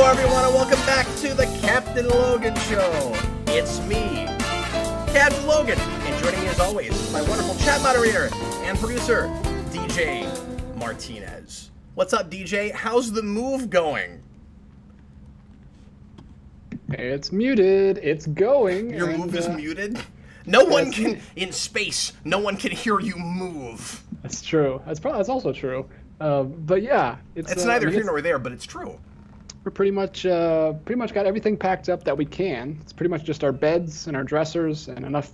everyone, and welcome back to the Captain Logan Show. It's me, Captain Logan, and joining me as always, my wonderful chat moderator and producer, DJ Martinez. What's up, DJ? How's the move going? It's muted. It's going. Your move is muted? No one can, in space, no one can hear you move. That's true. That's also true. But yeah, it's neither here nor there, but it's true. We're pretty much got everything packed up that we can. It's pretty much just our beds and our dressers and enough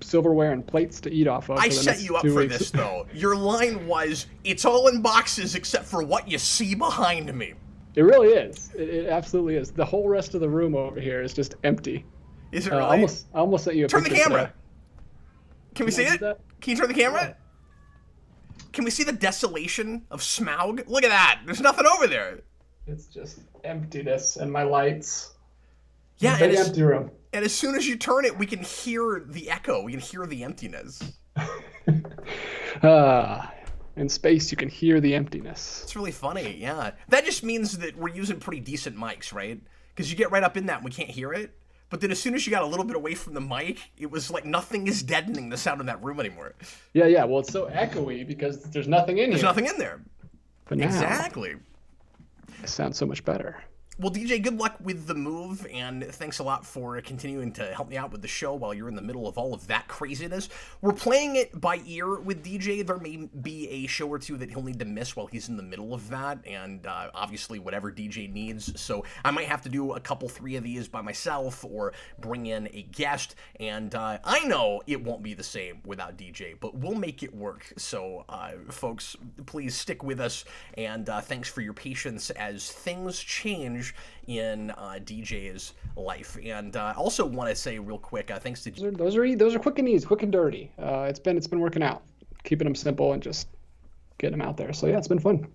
silverware and plates to eat off of. I set you up for this, though. Your line was, it's all in boxes except for what you see behind me. It really is. It absolutely is. The whole rest of the room over here is just empty. Is it really? I almost sent you a picture. Turn the camera. Today. Can we see it? Can you turn the camera? Can we see the desolation of Smaug? Look at that. There's nothing over there. It's just emptiness and my lights. Yeah, big empty room. And as soon as you turn it, we can hear the echo. We can hear the emptiness. In space, you can hear the emptiness. It's really funny, yeah. That just means that we're using pretty decent mics, right? Because you get right up in that and we can't hear it. But then as soon as you got a little bit away from the mic, it was like nothing is deadening the sound in that room anymore. Yeah. Well, it's so echoey because there's nothing in here. There's nothing in there. But now, exactly. It sounds so much better. Well, DJ, good luck with the move, and thanks a lot for continuing to help me out with the show while you're in the middle of all of that craziness. We're playing it by ear with DJ. There may be a show or two that he'll need to miss while he's in the middle of that, and obviously whatever DJ needs. So I might have to do a couple, 3 of these by myself, or bring in a guest, and I know it won't be the same without DJ, but we'll make it work. So, folks, please stick with us, and thanks for your patience as things change in DJ's life. And I also want to say real quick, thanks to those are quick and easy, quick and dirty. It's been working out, keeping them simple and just getting them out there. So yeah, it's been fun.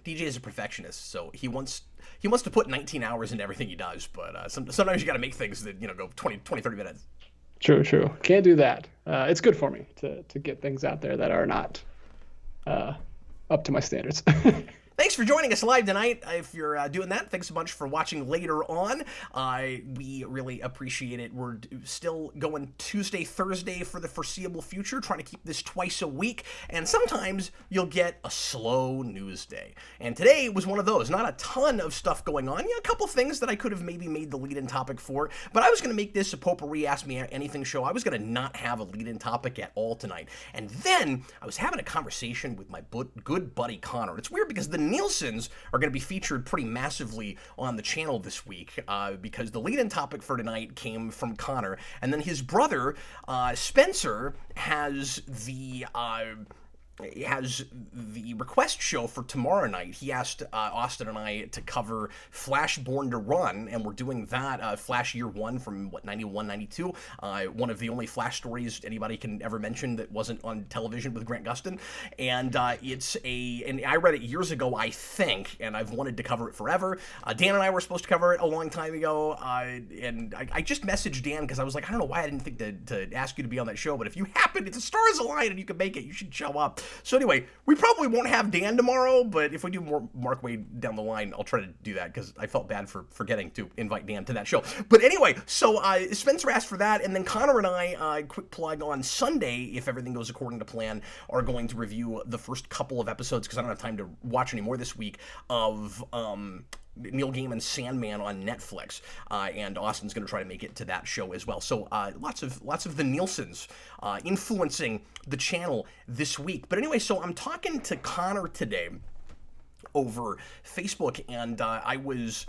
DJ is a perfectionist, so he wants to put 19 hours into everything he does, but sometimes you got to make things that go 20 30 minutes. True. Can't do that. It's good for me to get things out there that are not up to my standards. Thanks for joining us live tonight. If you're doing that, thanks a bunch for watching later on. We really appreciate it. We're still going Tuesday, Thursday for the foreseeable future, trying to keep this twice a week, and sometimes you'll get a slow news day. And today was one of those. Not a ton of stuff going on. A couple things that I could have maybe made the lead-in topic for, but I was going to make this a potpourri Ask Me Anything show. I was going to not have a lead-in topic at all tonight. And then I was having a conversation with my good buddy Connor. It's weird because the Nielsen's are going to be featured pretty massively on the channel this week because the lead-in topic for tonight came from Connor, and then his brother Spencer has the request show for tomorrow night. He asked Austin and I to cover Flash Born to Run, and we're doing that, Flash Year 1 from, 91, 92, one of the only Flash stories anybody can ever mention that wasn't on television with Grant Gustin, and and I read it years ago, I think, and I've wanted to cover it forever. Dan and I were supposed to cover it a long time ago, and I just messaged Dan because I was like, I don't know why I didn't think to ask you to be on that show, but if you happen, it's a stars align and you can make it, you should show up. So anyway, we probably won't have Dan tomorrow, but if we do more Mark Wade down the line, I'll try to do that because I felt bad for forgetting to invite Dan to that show. But anyway, so Spencer asked for that, and then Connor and I, quick plug, on Sunday, if everything goes according to plan, are going to review the first couple of episodes, because I don't have time to watch any more this week, of Neil Gaiman's Sandman on Netflix, and Austin's going to try to make it to that show as well. So lots of the Nielsen's influencing the channel this week. But anyway, so I'm talking to Connor today over Facebook, and I was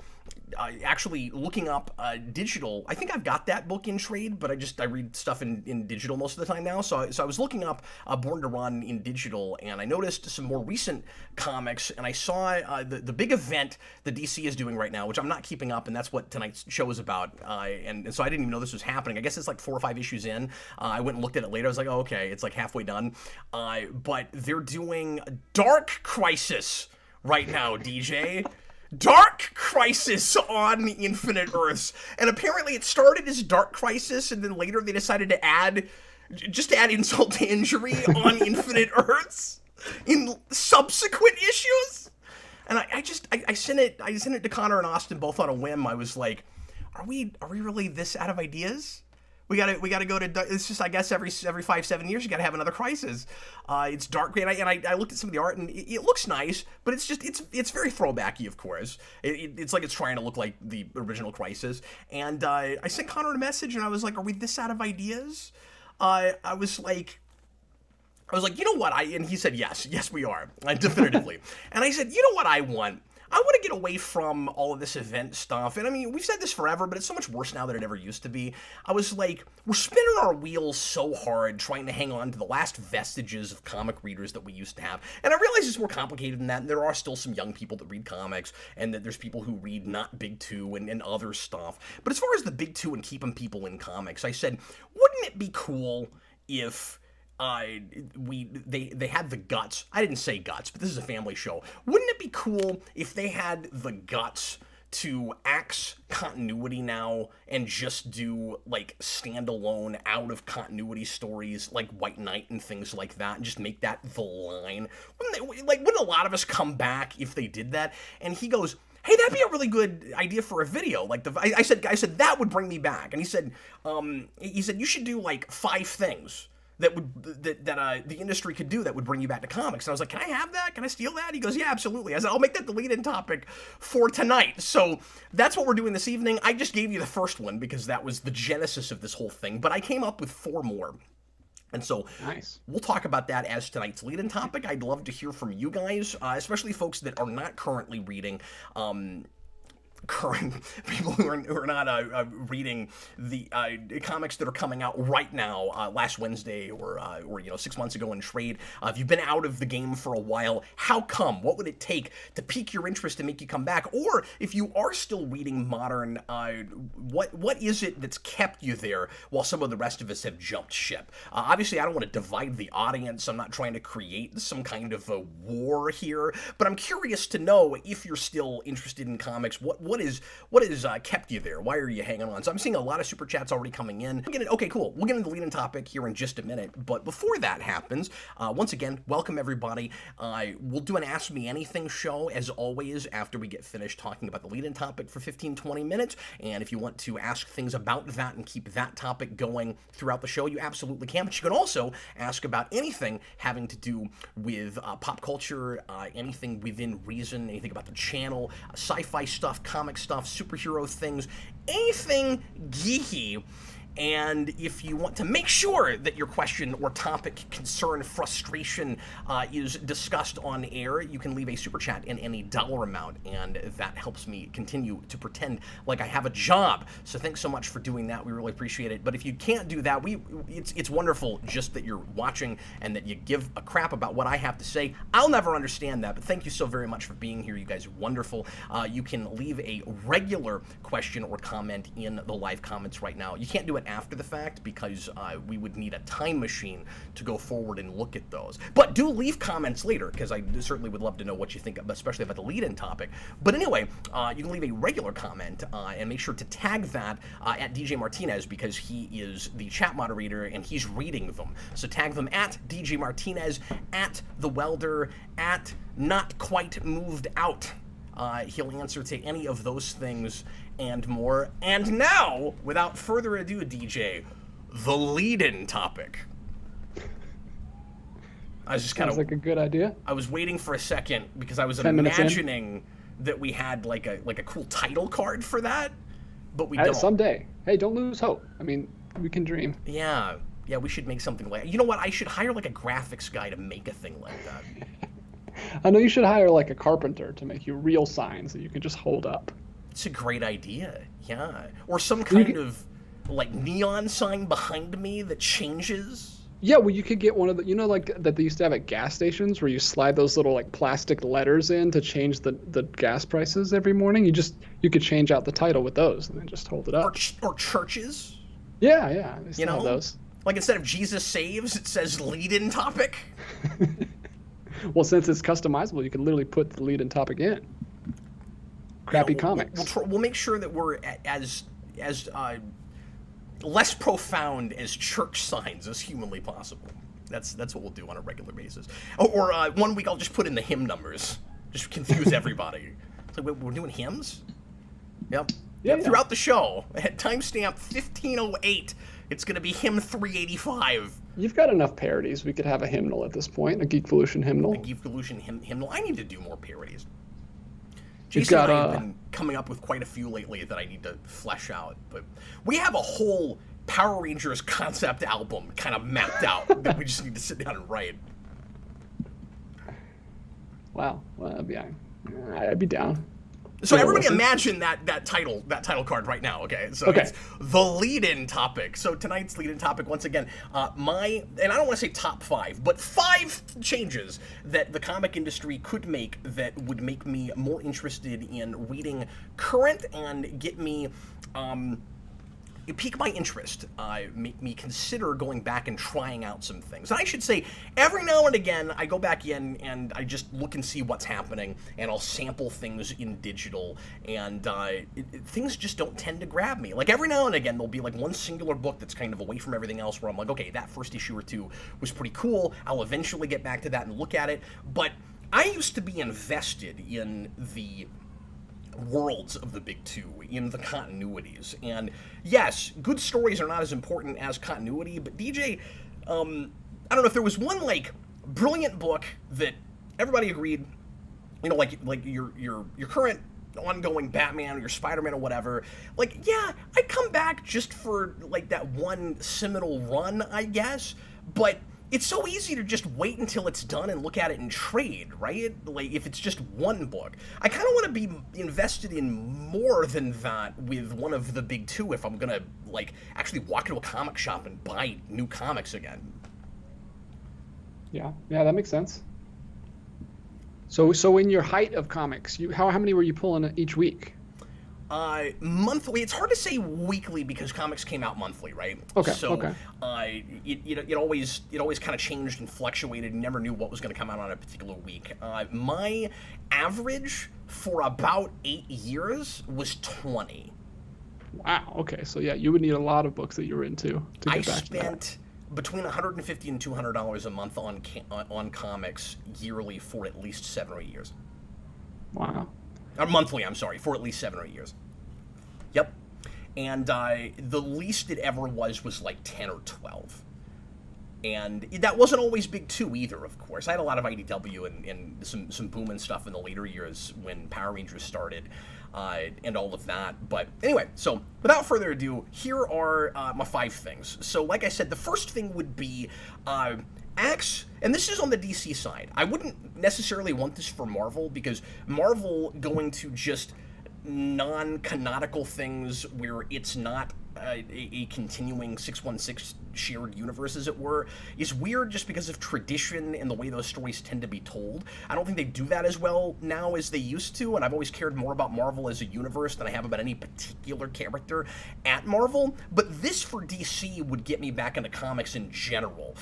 actually looking up digital. I think I've got that book in trade, but I read stuff in digital most of the time now. So I was looking up Born to Run in digital, and I noticed some more recent comics, and I saw the big event the DC is doing right now, which I'm not keeping up, and that's what tonight's show is about. And so I didn't even know this was happening. I guess it's like 4 or 5 issues in. I went and looked at it later. I was like, oh, okay, it's like halfway done. But they're doing Dark Crisis right now, DJ. Dark Crisis on Infinite Earths. And apparently it started as Dark Crisis, and then later they decided to add insult to injury on Infinite Earths in subsequent issues. And I sent it to Connor and Austin both on a whim. I was like, are we really this out of ideas? We gotta go to. It's just, I guess, every 5-7 years you gotta have another Crisis. It's dark green, and I looked at some of the art, and it looks nice, but it's just it's very throwbacky, of course. It's like it's trying to look like the original Crisis. And I sent Connor a message, and I was like, are we this out of ideas? I was like, you know what? And he said, yes, we are, definitively. And I said, you know what I want? I want to get away from all of this event stuff. And I mean, we've said this forever, but it's so much worse now than it ever used to be. I was like, we're spinning our wheels so hard trying to hang on to the last vestiges of comic readers that we used to have. And I realize it's more complicated than that. And there are still some young people that read comics, and that there's people who read not Big Two and other stuff. But as far as the Big Two and keeping people in comics, I said, wouldn't it be cool if they had the guts? I didn't say guts, but this is a family show. Wouldn't it be cool if they had the guts to axe continuity now and just do like standalone out of continuity stories like White Knight and things like that, and just make that the line? Wouldn't a lot of us come back if they did that? And he goes, hey, that'd be a really good idea for a video. Like I said that would bring me back. And he said you should do like 5 things that the industry could do that would bring you back to comics. And I was like, can I have that? Can I steal that? He goes, yeah, absolutely. I said, I'll make that the lead-in topic for tonight. So that's what we're doing this evening. I just gave you the first one because that was the genesis of this whole thing, but I came up with 4 more. And so nice. We'll talk about that as tonight's lead-in topic. I'd love to hear from you guys, especially folks that are not currently reading current people who are not reading the comics that are coming out right now, last Wednesday or 6 months ago in trade. If you've been out of the game for a while, how come? What would it take to pique your interest and make you come back? Or if you are still reading modern, what is it that's kept you there while some of the rest of us have jumped ship? Obviously, I don't want to divide the audience. I'm not trying to create some kind of a war here, but I'm curious to know if you're still interested in comics. What is kept you there? Why are you hanging on? So I'm seeing a lot of super chats already coming in. Okay, cool. We'll get into the lead-in topic here in just a minute. But before that happens, once again, welcome everybody. We'll do an Ask Me Anything show, as always, after we get finished talking about the lead-in topic for 15-20 minutes. And if you want to ask things about that and keep that topic going throughout the show, you absolutely can. But you can also ask about anything having to do with pop culture, anything within reason, anything about the channel, sci-fi stuff, comic stuff, superhero things, anything geeky. And if you want to make sure that your question or topic, concern, frustration is discussed on air, you can leave a super chat in any dollar amount, and that helps me continue to pretend like I have a job. So thanks so much for doing that. We really appreciate it. But if you can't do that, it's wonderful just that you're watching and that you give a crap about what I have to say. I'll never understand that, but thank you so very much for being here. You guys are wonderful. You can leave a regular question or comment in the live comments right now. You can't do it after the fact because we would need a time machine to go forward and look at those. But do leave comments later, because I certainly would love to know what you think, especially about the lead-in topic. But anyway, you can leave a regular comment and make sure to tag that at DJ Martinez, because he is the chat moderator and he's reading them. So tag them at DJ Martinez, at The Welder, at Not Quite Moved Out. He'll answer to any of those things and more. And now, without further ado, DJ, the lead-in topic. I was just kind of like a good idea. I was waiting for a second because I was imagining that we had like a cool title card for that, but we don't. Someday. Hey, don't lose hope. I mean, we can dream. Yeah, we should make something like. You know what? I should hire like a graphics guy to make a thing like that. I know you should hire like a carpenter to make you real signs that you can just hold up. It's a great idea, yeah. Or some kind of like neon sign behind me that changes. Yeah, well, you could get one of the, like that they used to have at gas stations where you slide those little like plastic letters in to change the gas prices every morning. You could change out the title with those and then just hold it up. Or churches. Yeah, they still have those. Like instead of Jesus Saves, it says lead-in topic. Well, since it's customizable, you can literally put the lead-in topic in. Crappy comics. We'll make sure that we're as less profound as church signs as humanly possible. That's what we'll do on a regular basis. Or 1 week I'll just put in the hymn numbers. Just confuse everybody. It's like, we're doing hymns? Yep. Yeah, Throughout the show, at timestamp 1508, it's going to be hymn 385. You've got enough parodies. We could have a hymnal at this point, a Geekvolution hymnal. A Geekvolution hymnal. I need to do more parodies. You've Jason got, and I have been coming up with quite a few lately that I need to flesh out. But we have a whole Power Rangers concept album kind of mapped out that we just need to sit down and write. Wow. Well, I'd be down. So everybody imagine that title card right now, okay? So okay. It's the lead-in topic. So tonight's lead-in topic, once again, and I don't want to say top 5, but 5 changes that the comic industry could make that would make me more interested in reading current and get me, pique my interest, make me consider going back and trying out some things. And I should say, every now and again, I go back in and I just look and see what's happening, and I'll sample things in digital, and things just don't tend to grab me. Like, every now and again, there'll be, like, one singular book that's kind of away from everything else where I'm like, okay, that first issue or 2 was pretty cool. I'll eventually get back to that and look at it. But I used to be invested in the worlds of the big 2, in the continuities, and yes, good stories are not as important as continuity, but DJ, I don't know if there was one, like, brilliant book that everybody agreed, you know, like your current ongoing Batman or your Spider-Man or whatever, like, yeah, I'd come back just for, like, that one seminal run, I guess, but it's so easy to just wait until it's done and look at it and trade, right? Like, if it's just one book. I kind of want to be invested in more than that with one of the big 2 if I'm going to, like, actually walk into a comic shop and buy new comics again. Yeah, that makes sense. So in your height of comics, how many were you pulling each week? Monthly. It's hard to say weekly because comics came out monthly, right? Okay. So, okay. It always kind of changed and fluctuated. You never knew what was going to come out on a particular week. My average for about 8 years was 20. Wow. Okay. So yeah, you would need a lot of books that you were into to get back to that. I spent between $150 and $200 a month on comics yearly for at least 7 or 8 years. Wow. Or monthly, I'm sorry, for at least 7 or 8 years. Yep. And the least it ever was like 10 or 12. And that wasn't always big 2 either, of course. I had a lot of IDW and some booming stuff in the later years when Power Rangers started and all of that. But anyway, so without further ado, here are my 5 things. So like I said, the first thing would be Axe, and this is on the DC side. I wouldn't necessarily want this for Marvel, because Marvel going to just non-canonical things where it's not a continuing 616 shared universe, as it were, is weird just because of tradition and the way those stories tend to be told. I don't think they do that as well now as they used to, and I've always cared more about Marvel as a universe than I have about any particular character at Marvel. But this for DC would get me back into comics in general.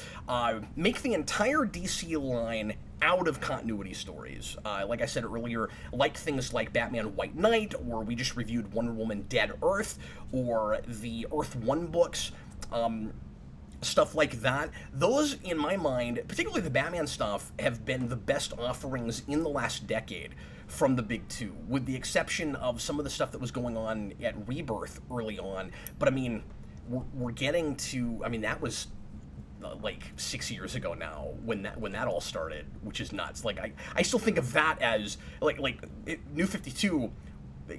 Make the entire DC line out of continuity stories. Like I said earlier, like things like Batman White Knight, or we just reviewed Wonder Woman Dead Earth, or the Earth 1 books, stuff like that. Those, in my mind, particularly the Batman stuff, have been the best offerings in the last decade from the big 2, with the exception of some of the stuff that was going on at Rebirth early on. But I mean, we're getting to, I mean, that was like 6 years ago now when that all started, which is nuts. Like I still think of that as like New 52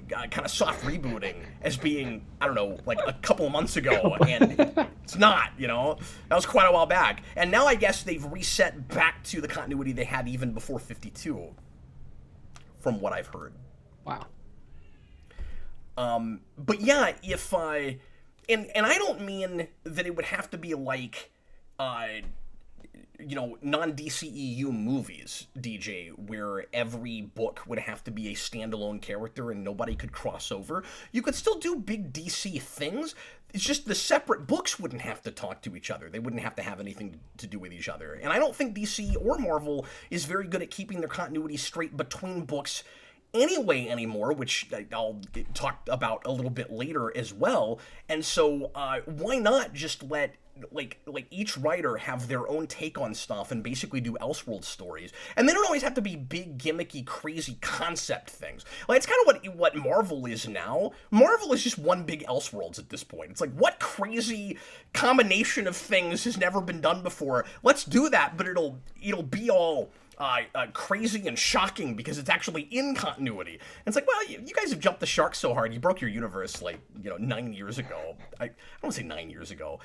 kind of soft rebooting as being, I don't know, like a couple of months ago, and it's not, you know, that was quite a while back. And now I guess they've reset back to the continuity they had even before 52, from what I've heard. Wow. But yeah, if and I don't mean that it would have to be like you know, non-DCEU movies, DJ, where every book would have to be a standalone character and nobody could cross over. You could still do big DC things. It's just the separate books wouldn't have to talk to each other. They wouldn't have to have anything to do with each other. And I don't think DC or Marvel is very good at keeping their continuity straight between books anyway anymore, which I'll talk about a little bit later as well. And so why not just let like each writer have their own take on stuff and basically do Elseworld stories, and they don't always have to be big gimmicky crazy concept things. Like it's kind of what Marvel is now. Marvel is just one big Elseworlds at this point. It's like, what crazy combination of things has never been done before? Let's do that, but it'll be all crazy and shocking because it's actually in continuity. And it's like, well, you guys have jumped the shark so hard. You broke your universe 9 years ago. I don't want to say 9 years ago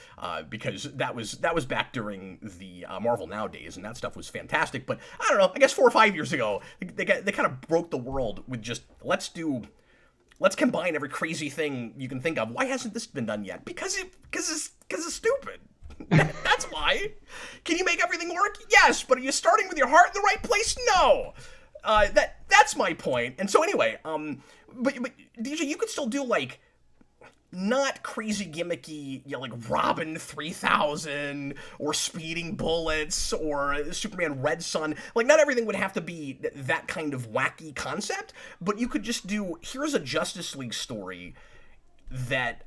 because that was back during the Marvel Now days, and that stuff was fantastic. But I don't know. I guess 4 or 5 years ago, they kind of broke the world with just let's combine every crazy thing you can think of. Why hasn't this been done yet? Because it's stupid. That's why. Can you make everything work? Yes, but are you starting with your heart in the right place? No. That's my point. And so anyway, but DJ, you could still do like not crazy gimmicky, like Robin 3000 or Speeding Bullets or Superman Red Sun. Like not everything would have to be that kind of wacky concept, but you could just do, here's a Justice League story that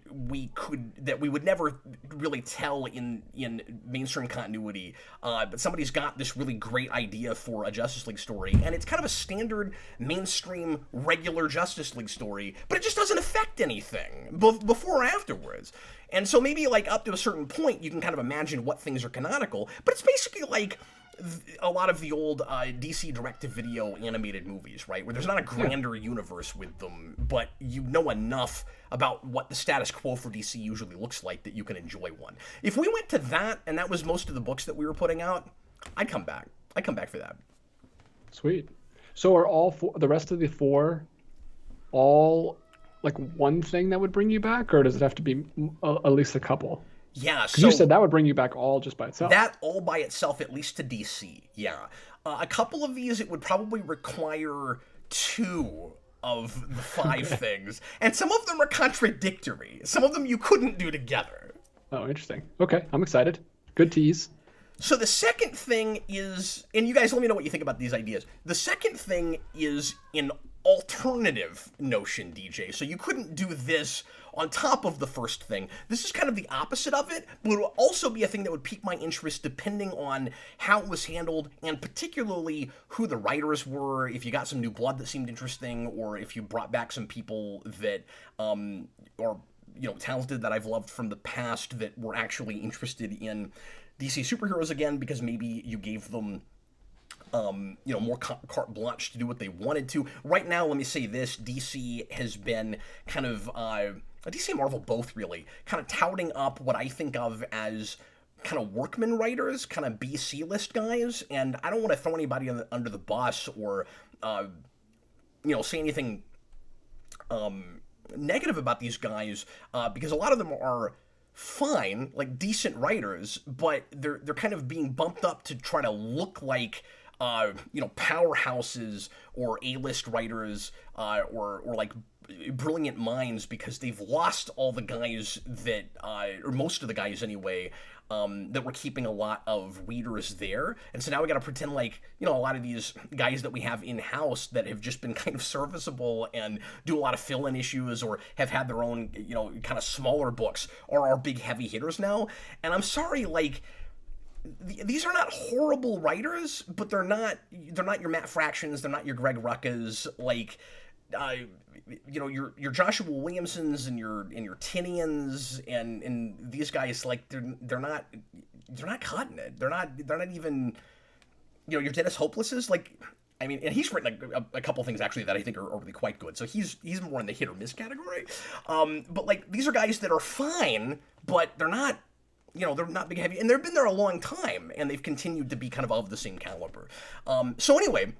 we would never really tell in mainstream continuity, but somebody's got this really great idea for a Justice League story, and it's kind of a standard mainstream regular Justice League story, but it just doesn't affect anything before or afterwards. And so maybe like up to a certain point you can kind of imagine what things are canonical, but it's basically like a lot of the old DC direct-to-video animated movies, right? Where there's not a grander universe with them, but you know enough about what the status quo for DC usually looks like that you can enjoy one. If we went to that, and that was most of the books that we were putting out, I'd come back. I'd come back for that. Sweet. So are all the rest of the 4 all like one thing that would bring you back, or does it have to be at least a couple? Yeah, so you said that would bring you back all just by itself. That all by itself, at least to DC, yeah. A couple of these, it would probably require 2 of the 5 things, and some of them are contradictory. Some of them you couldn't do together. Oh, interesting. Okay, I'm excited. Good tease. So the second thing is, and you guys let me know what you think about these ideas. The second thing is an alternative notion, DJ. So you couldn't do this on top of the first thing. This is kind of the opposite of it, but it would also be a thing that would pique my interest depending on how it was handled, and particularly who the writers were, if you got some new blood that seemed interesting, or if you brought back some people that are talented that I've loved from the past that were actually interested in DC superheroes again, because maybe you gave them more carte blanche to do what they wanted to. Right now, let me say this, DC has been kind of, DC and Marvel both really, kind of touting up what I think of as kind of workman writers, kind of B-C list guys, and I don't want to throw anybody under the bus or, say anything negative about these guys, because a lot of them are fine, like decent writers, but they're kind of being bumped up to try to look like powerhouses or A-list writers or like brilliant minds, because they've lost all the guys that, or most of the guys anyway, that were keeping a lot of readers there. And so now we got to pretend like, a lot of these guys that we have in-house that have just been kind of serviceable and do a lot of fill-in issues or have had their own, kind of smaller books are our big heavy hitters now. And I'm sorry, like, these are not horrible writers, but they're not your Matt Fractions, they're not your Greg Ruckas, like, your Joshua Williamsons and your Tinians and these guys, like, they're not cutting it. They're not even, your Dennis Hopelesses, like, I mean, and he's written a couple things actually that I think are really quite good. So he's more in the hit or miss category. But like, these are guys that are fine, but they're not, they're not big heavy, and they've been there a long time, and they've continued to be kind of the same caliber. So anyway,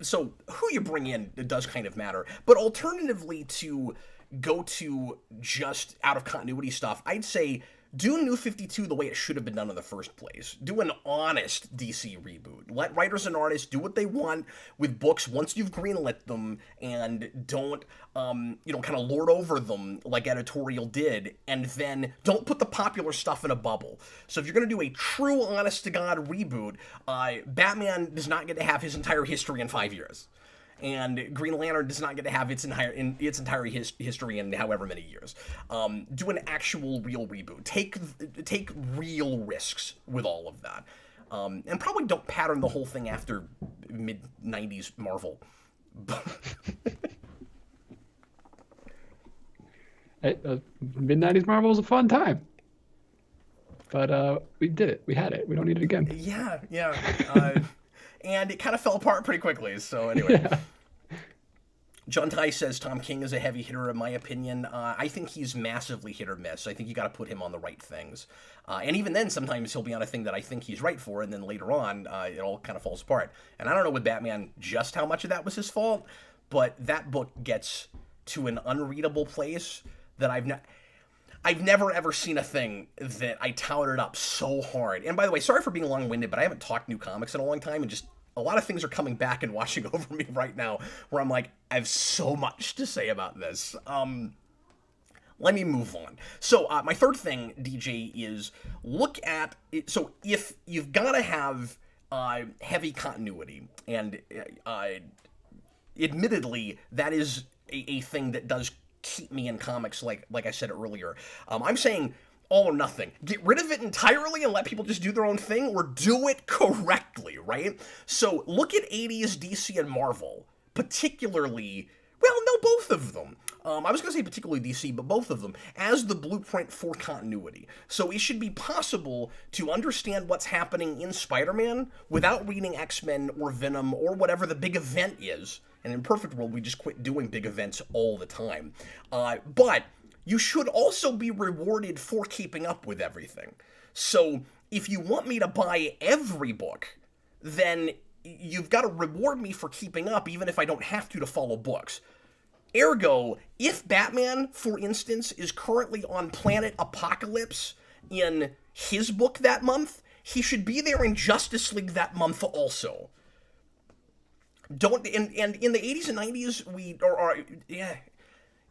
so who you bring in, it does kind of matter. But alternatively, to go to just out of continuity stuff, I'd say do New 52 the way it should have been done in the first place. Do an honest DC reboot. Let writers and artists do what they want with books once you've greenlit them, and don't, kind of lord over them like editorial did, and then don't put the popular stuff in a bubble. So if you're going to do a true honest-to-God reboot, Batman does not get to have his entire history in 5 years. and Green Lantern does not get to have its entire history in however many years. Do an actual real reboot. Take real risks with all of that. And probably don't pattern the whole thing after mid-90s Marvel. Mid-90s Marvel was a fun time. But we did it. We had it. We don't need it again. Yeah. And it kind of fell apart pretty quickly. So anyway. Yeah. John Ty says Tom King is a heavy hitter, in my opinion. I think he's massively hit or miss. I think you got to put him on the right things. And even then, sometimes he'll be on a thing that I think he's right for, and then later on, it all kind of falls apart. And I don't know with Batman just how much of that was his fault, but that book gets to an unreadable place that I've never ever seen a thing that I touted up so hard. And by the way, sorry for being long-winded, but I haven't talked new comics in a long time, and just a lot of things are coming back and washing over me right now where I'm like, I have so much to say about this. Let me move on. So my third thing, DJ, is look at it. So if you've got to have heavy continuity, and admittedly, that is a thing that does keep me in comics, like I said earlier. I'm saying all or nothing. Get rid of it entirely and let people just do their own thing, or do it correctly, right? So look at 80s DC and Marvel, particularly, well, no, both of them. I was going to say particularly DC, but both of them, as the blueprint for continuity. So it should be possible to understand what's happening in Spider-Man without reading X-Men or Venom or whatever the big event is. And in Perfect World, we just quit doing big events all the time. But you should also be rewarded for keeping up with everything. So if you want me to buy every book, then you've got to reward me for keeping up, even if I don't have to follow books. Ergo, if Batman, for instance, is currently on Planet Apocalypse in his book that month, he should be there in Justice League that month also. And in the 80s and 90s,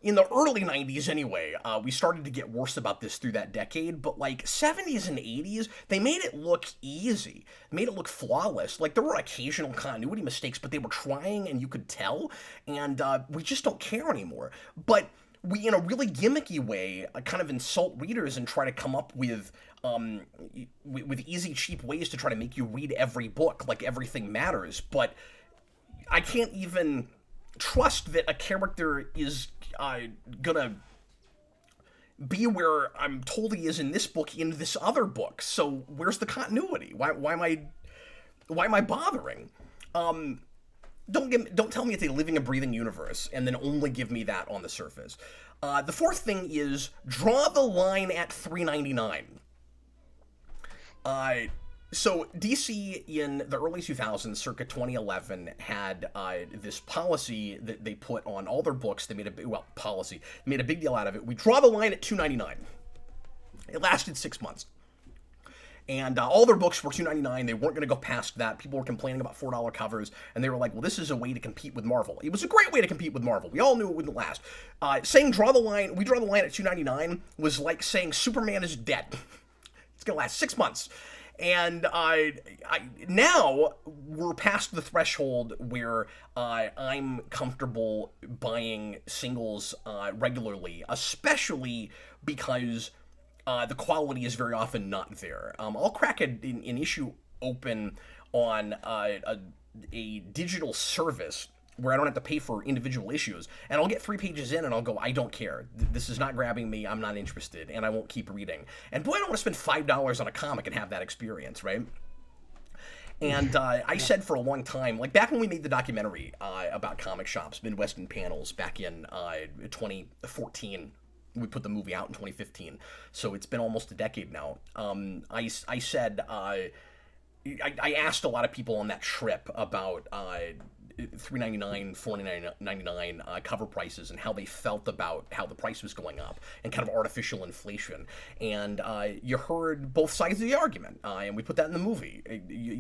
in the early 90s anyway, we started to get worse about this through that decade, but like 70s and 80s, they made it look easy, made it look flawless. Like there were occasional continuity mistakes, but they were trying and you could tell, and we just don't care anymore. But we, in a really gimmicky way, kind of insult readers and try to come up with easy, cheap ways to try to make you read every book like everything matters. But I can't even trust that a character is gonna be where I'm told he is in this book in this other book. So where's the continuity? Why am I bothering? Don't tell me it's a living and breathing universe and then only give me that on the surface. The fourth thing is draw the line at $3.99. So DC in the early 2000s, circa 2011, had this policy that they put on all their books. They made a big deal out of it. We draw the line at $2.99. It lasted 6 months. And all their books were $2.99. They weren't going to go past that. People were complaining about $4 covers, and they were like, well, this is a way to compete with Marvel. It was a great way to compete with Marvel. We all knew it wouldn't last. Saying we draw the line at $2.99 was like saying Superman is dead. It's going to last 6 months. And now we're past the threshold where I'm comfortable buying singles regularly, especially because the quality is very often not there. I'll crack an issue open on a digital service where I don't have to pay for individual issues, and I'll get 3 pages in and I'll go, I don't care. This is not grabbing me. I'm not interested, and I won't keep reading. And boy, I don't want to spend $5 on a comic and have that experience, right? And I said for a long time, like back when we made the documentary about comic shops, Midwest and Panels, back in 2014, we put the movie out in 2015, so it's been almost a decade now. I said, I asked a lot of people on that trip about $3.99, $4.99 cover prices and how they felt about how the price was going up and kind of artificial inflation. And you heard both sides of the argument, and we put that in the movie.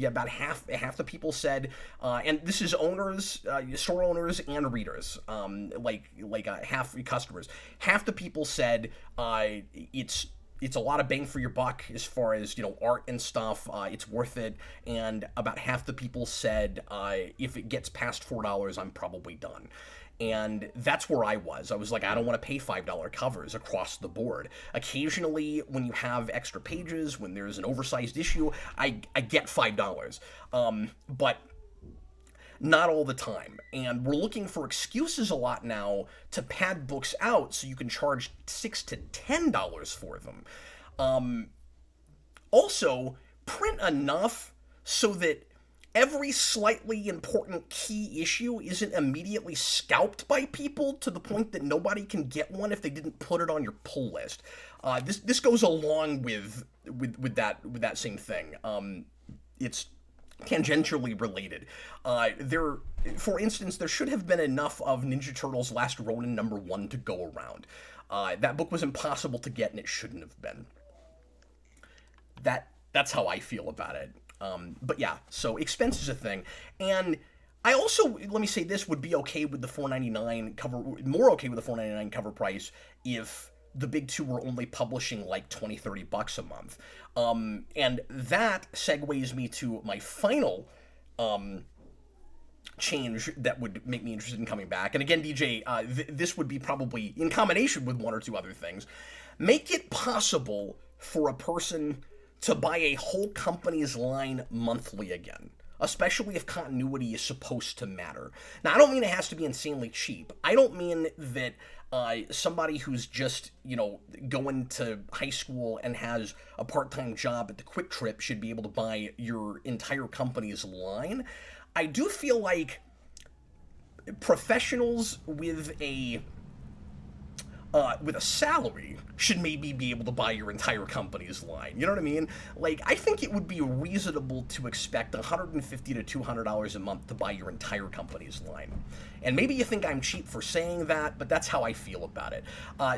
About half the people said, and this is owners, store owners, and readers, half customers. Half the people said it's it's a lot of bang for your buck as far as, art and stuff. It's worth it. And about half the people said, if it gets past $4, I'm probably done. And that's where I was. I was like, I don't want to pay $5 covers across the board. Occasionally, when you have extra pages, when there's an oversized issue, I get $5. But not all the time. And we're looking for excuses a lot now to pad books out so you can charge $6 to $10 for them. Also, print enough so that every slightly important key issue isn't immediately scalped by people to the point that nobody can get one if they didn't put it on your pull list. This goes along with that same thing. It's tangentially related. For instance, there should have been enough of Ninja Turtles Last Ronin #1 to go around. That book was impossible to get, and it shouldn't have been. That's how I feel about it. But yeah, so expense is a thing. And I also, let me say this, would be okay with the $4.99 cover, more okay with the $4.99 cover price if the big two were only publishing like $20-30 a month. And that segues me to my final change that would make me interested in coming back. And again, DJ, this would be probably in combination with one or two other things. Make it possible for a person to buy a whole company's line monthly again, especially if continuity is supposed to matter. Now, I don't mean it has to be insanely cheap. I don't mean that somebody who's just, going to high school and has a part-time job at the Quick Trip should be able to buy your entire company's line. I do feel like professionals with a salary should maybe be able to buy your entire company's line. You know what I mean? Like, I think it would be reasonable to expect $150 to $200 a month to buy your entire company's line. And maybe you think I'm cheap for saying that, but that's how I feel about it.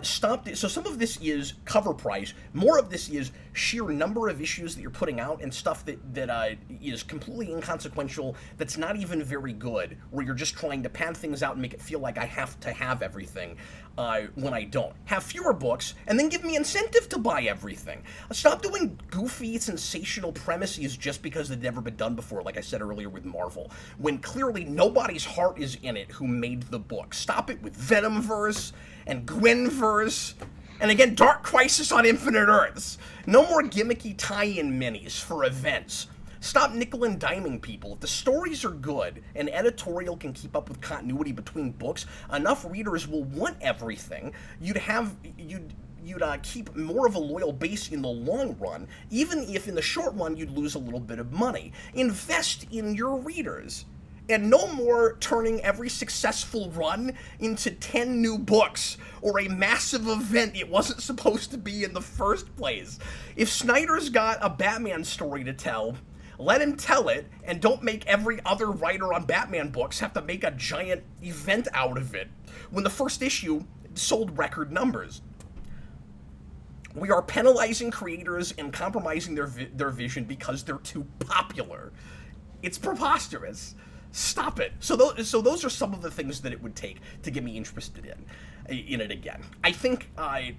So some of this is cover price. More of this is sheer number of issues that you're putting out and stuff that is completely inconsequential, that's not even very good, where you're just trying to pad things out and make it feel like I have to have everything when I don't. Have fewer books, and then give me incentive to buy everything. Stop doing goofy, sensational premises just because they've never been done before, like I said earlier with Marvel, when clearly nobody's heart is in it who made the book. Stop it with Venomverse and Gwenverse, and again, Dark Crisis on Infinite Earths. No more gimmicky tie-in minis for events. Stop nickel and diming people. If the stories are good and editorial can keep up with continuity between books, enough readers will want everything. You'd keep more of a loyal base in the long run, even if in the short run you'd lose a little bit of money. Invest in your readers. And no more turning every successful run into 10 new books or a massive event it wasn't supposed to be in the first place. If Snyder's got a Batman story to tell, let him tell it, and don't make every other writer on Batman books have to make a giant event out of it when the first issue sold record numbers. We are penalizing creators and compromising their vision because they're too popular. It's preposterous. Stop it. So those are some of the things that it would take to get me interested in it again. I think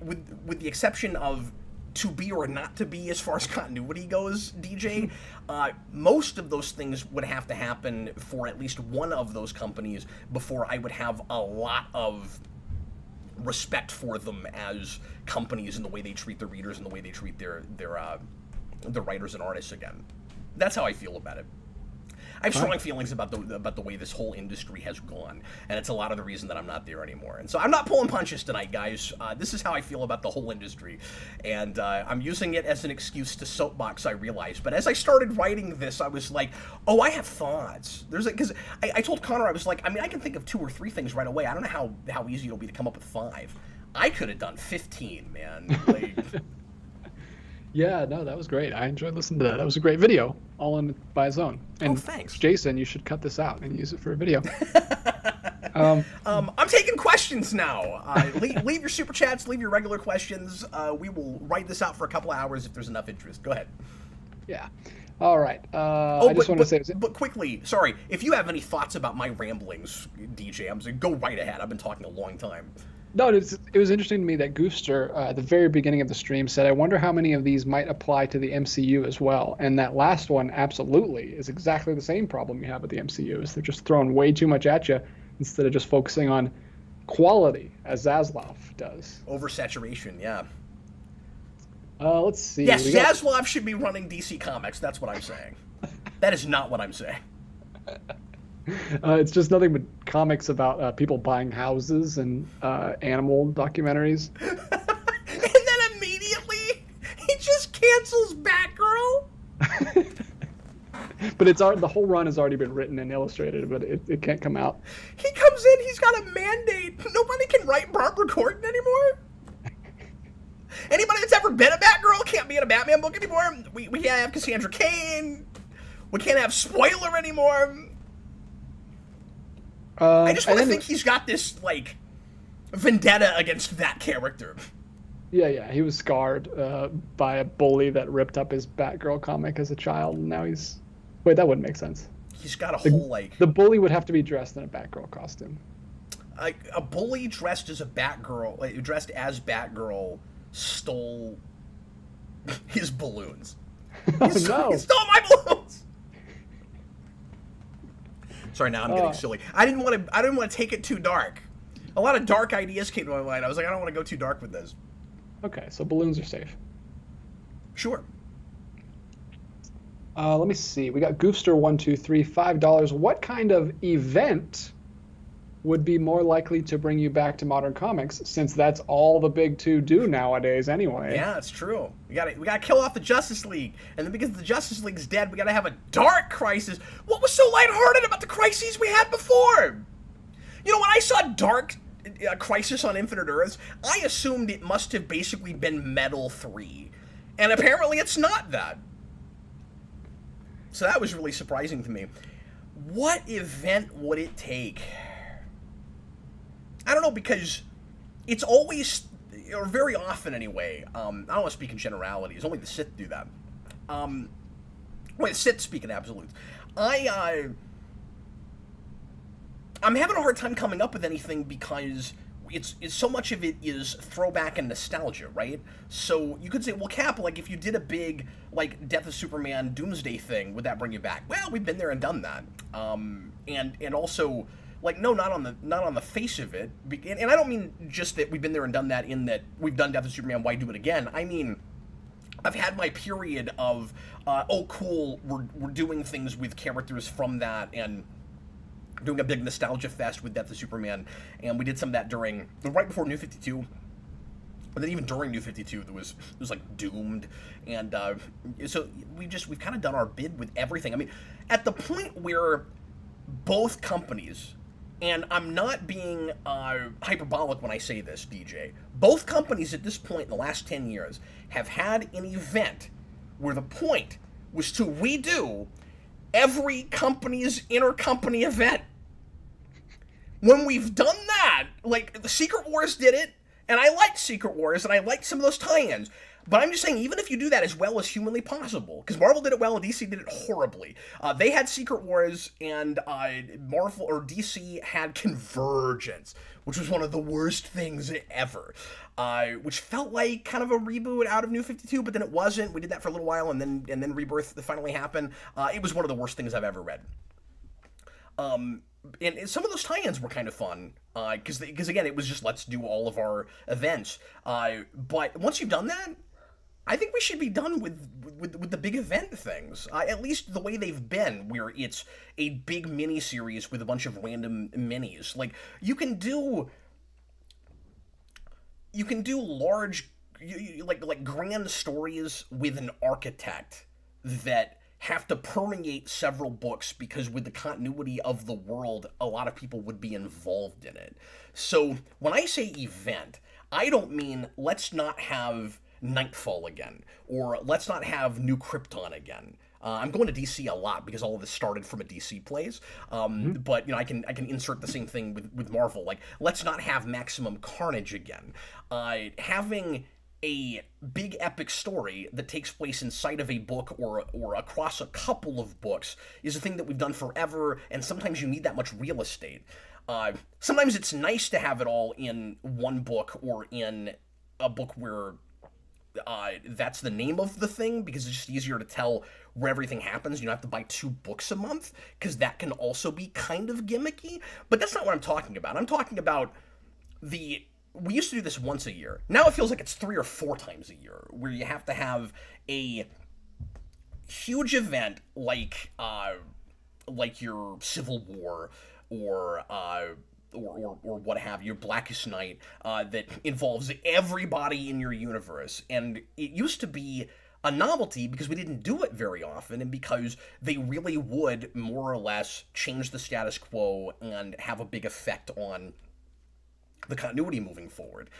with the exception of to be or not to be as far as continuity goes, DJ, most of those things would have to happen for at least one of those companies before I would have a lot of respect for them as companies and the way they treat their readers and the way they treat their writers and artists again. That's how I feel about it. I have strong feelings about the way this whole industry has gone, and it's a lot of the reason that I'm not there anymore. And so I'm not pulling punches tonight, guys. This is how I feel about the whole industry, and I'm using it as an excuse to soapbox, I realize. But as I started writing this, I was like, oh, I have thoughts. Because I told Connor, I was like, I mean, I can think of 2 or 3 things right away. I don't know how easy it'll be to come up with 5. I could have done 15, man. Like... Yeah, no, that was great. I enjoyed listening to that. That was a great video, all in by its own. And thanks. Jason, you should cut this out and use it for a video. I'm taking questions now. Leave your super chats, leave your regular questions. We will write this out for a couple of hours if there's enough interest. Go ahead. Yeah. All right. I just want to say... But quickly, sorry, if you have any thoughts about my ramblings, DJ, I'm saying go right ahead. I've been talking a long time. No, it was interesting to me that Goofster, at the very beginning of the stream, said, "I wonder how many of these might apply to the MCU as well." And that last one absolutely is exactly the same problem you have with the MCU. Is they're just throwing way too much at you instead of just focusing on quality, as Zaslav does. Oversaturation, yeah. Let's see. Yes, Zaslav should be running DC Comics. That's what I'm saying. That is not what I'm saying. It's just nothing but comics about people buying houses and animal documentaries. And then immediately, he just cancels Batgirl. But the whole run has already been written and illustrated, but it can't come out. He comes in, he's got a mandate. Nobody can write Barbara Gordon anymore. Anybody that's ever been a Batgirl can't be in a Batman book anymore. We can't have Cassandra Cain. We can't have Spoiler anymore. I just want to think he's got this, like, vendetta against that character. Yeah, he was scarred by a bully that ripped up his Batgirl comic as a child, and now he's... Wait, that wouldn't make sense. He's got a whole, like... The bully would have to be dressed in a Batgirl costume. A bully dressed as Batgirl, stole his balloons. Oh, He no. stole my balloons! Sorry, now I'm getting silly. I didn't want to take it too dark. A lot of dark ideas came to my mind. I was like, I don't want to go too dark with this. Okay, so balloons are safe. Sure. Let me see. We got Goofster123, $5. What kind of event would be more likely to bring you back to modern comics, since that's all the big two do nowadays anyway? Yeah, it's true. We gotta kill off the Justice League, and then because the Justice League's dead, we gotta have a dark crisis. What was so lighthearted about the crises we had before? You know, when I saw Dark Crisis on Infinite Earths, I assumed it must have basically been Metal 3, and apparently it's not that. So that was really surprising to me. What event would it take? I don't know, because it's always, or very often anyway, I don't want to speak in generalities, only the Sith do that. The Sith speak in absolutes. I'm having a hard time coming up with anything because it's so much of it is throwback and nostalgia, right? So you could say, well, Cap, like, if you did a big, like, Death of Superman Doomsday thing, would that bring you back? Well, we've been there and done that. And also... Like, no, not on the face of it. And I don't mean just that we've been there and done that in that we've done Death of Superman, why do it again? I mean, I've had my period of, oh, cool, we're doing things with characters from that and doing a big nostalgia fest with Death of Superman. And we did some of that right before New 52. But then even during New 52, it was like Doomed. And so we've kind of done our bid with everything. I mean, at the point where both companies... And I'm not being hyperbolic when I say this, DJ. Both companies at this point in the last 10 years have had an event where the point was to redo every company's intercompany event. When we've done that, like, the Secret Wars did it, and I liked Secret Wars, and I liked some of those tie-ins. But I'm just saying, even if you do that as well as humanly possible, because Marvel did it well and DC did it horribly. They had Secret Wars, and Marvel or DC had Convergence, which was one of the worst things ever. Which felt like kind of a reboot out of New 52, but then it wasn't. We did that for a little while, and then Rebirth finally happened. It was one of the worst things I've ever read. And some of those tie-ins were kind of fun, because again, it was just, let's do all of our events. But once you've done that, I think we should be done with the big event things. At least the way they've been, where it's a big mini-series with a bunch of random minis. Like, you can do large, like grand stories with an architect that have to permeate several books, because with the continuity of the world, a lot of people would be involved in it. So when I say event, I don't mean let's not have Nightfall again, or let's not have New Krypton again. I'm going to DC a lot because all of this started from a DC plays, but you know, I can insert the same thing with Marvel. Like, let's not have Maximum Carnage again. Having a big epic story that takes place inside of a book or across a couple of books is a thing that we've done forever, and sometimes you need that much real estate. Sometimes it's nice to have it all in one book or in a book where that's the name of the thing, because it's just easier to tell where everything happens. You don't have to buy 2 books a month, because that can also be kind of gimmicky. But that's not what I'm talking about. I'm talking about we used to do this once a year. Now it feels like it's 3 or 4 times a year, where you have to have a huge event like your Civil War or what have you, Blackest Night, that involves everybody in your universe. And it used to be a novelty because we didn't do it very often, and because they really would more or less change the status quo and have a big effect on the continuity moving forward.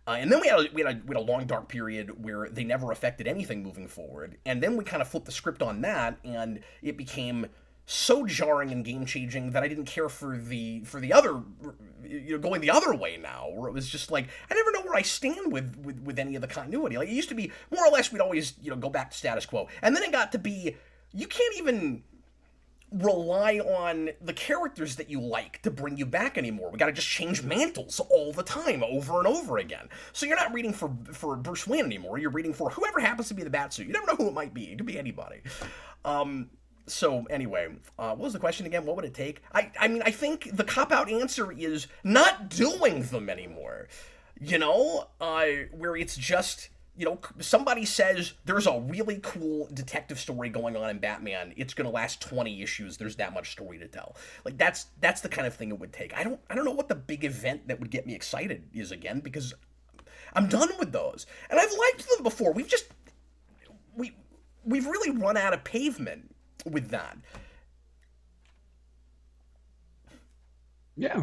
And then we had a long dark period where they never affected anything moving forward, and then we kind of flipped the script on that, and it became so jarring and game changing that I didn't care for the other, going the other way now, where it was just like I never know where I stand with any of the continuity. Like, it used to be more or less we'd always go back to status quo, and then it got to be you can't even rely on the characters that you like to bring you back anymore. We got to just change mantles all the time, over and over again. So you're not reading for Bruce Wayne anymore. You're reading for whoever happens to be the Batsuit. You never know who it might be. It could be anybody. So anyway, what was the question again? What would it take? I mean, I think the cop-out answer is not doing them anymore. Where it's just, somebody says there's a really cool detective story going on in Batman. It's going to last 20 issues. There's that much story to tell. Like, that's the kind of thing it would take. I don't know what the big event that would get me excited is again, because I'm done with those. And I've liked them before. We've really run out of pavement with that. Yeah,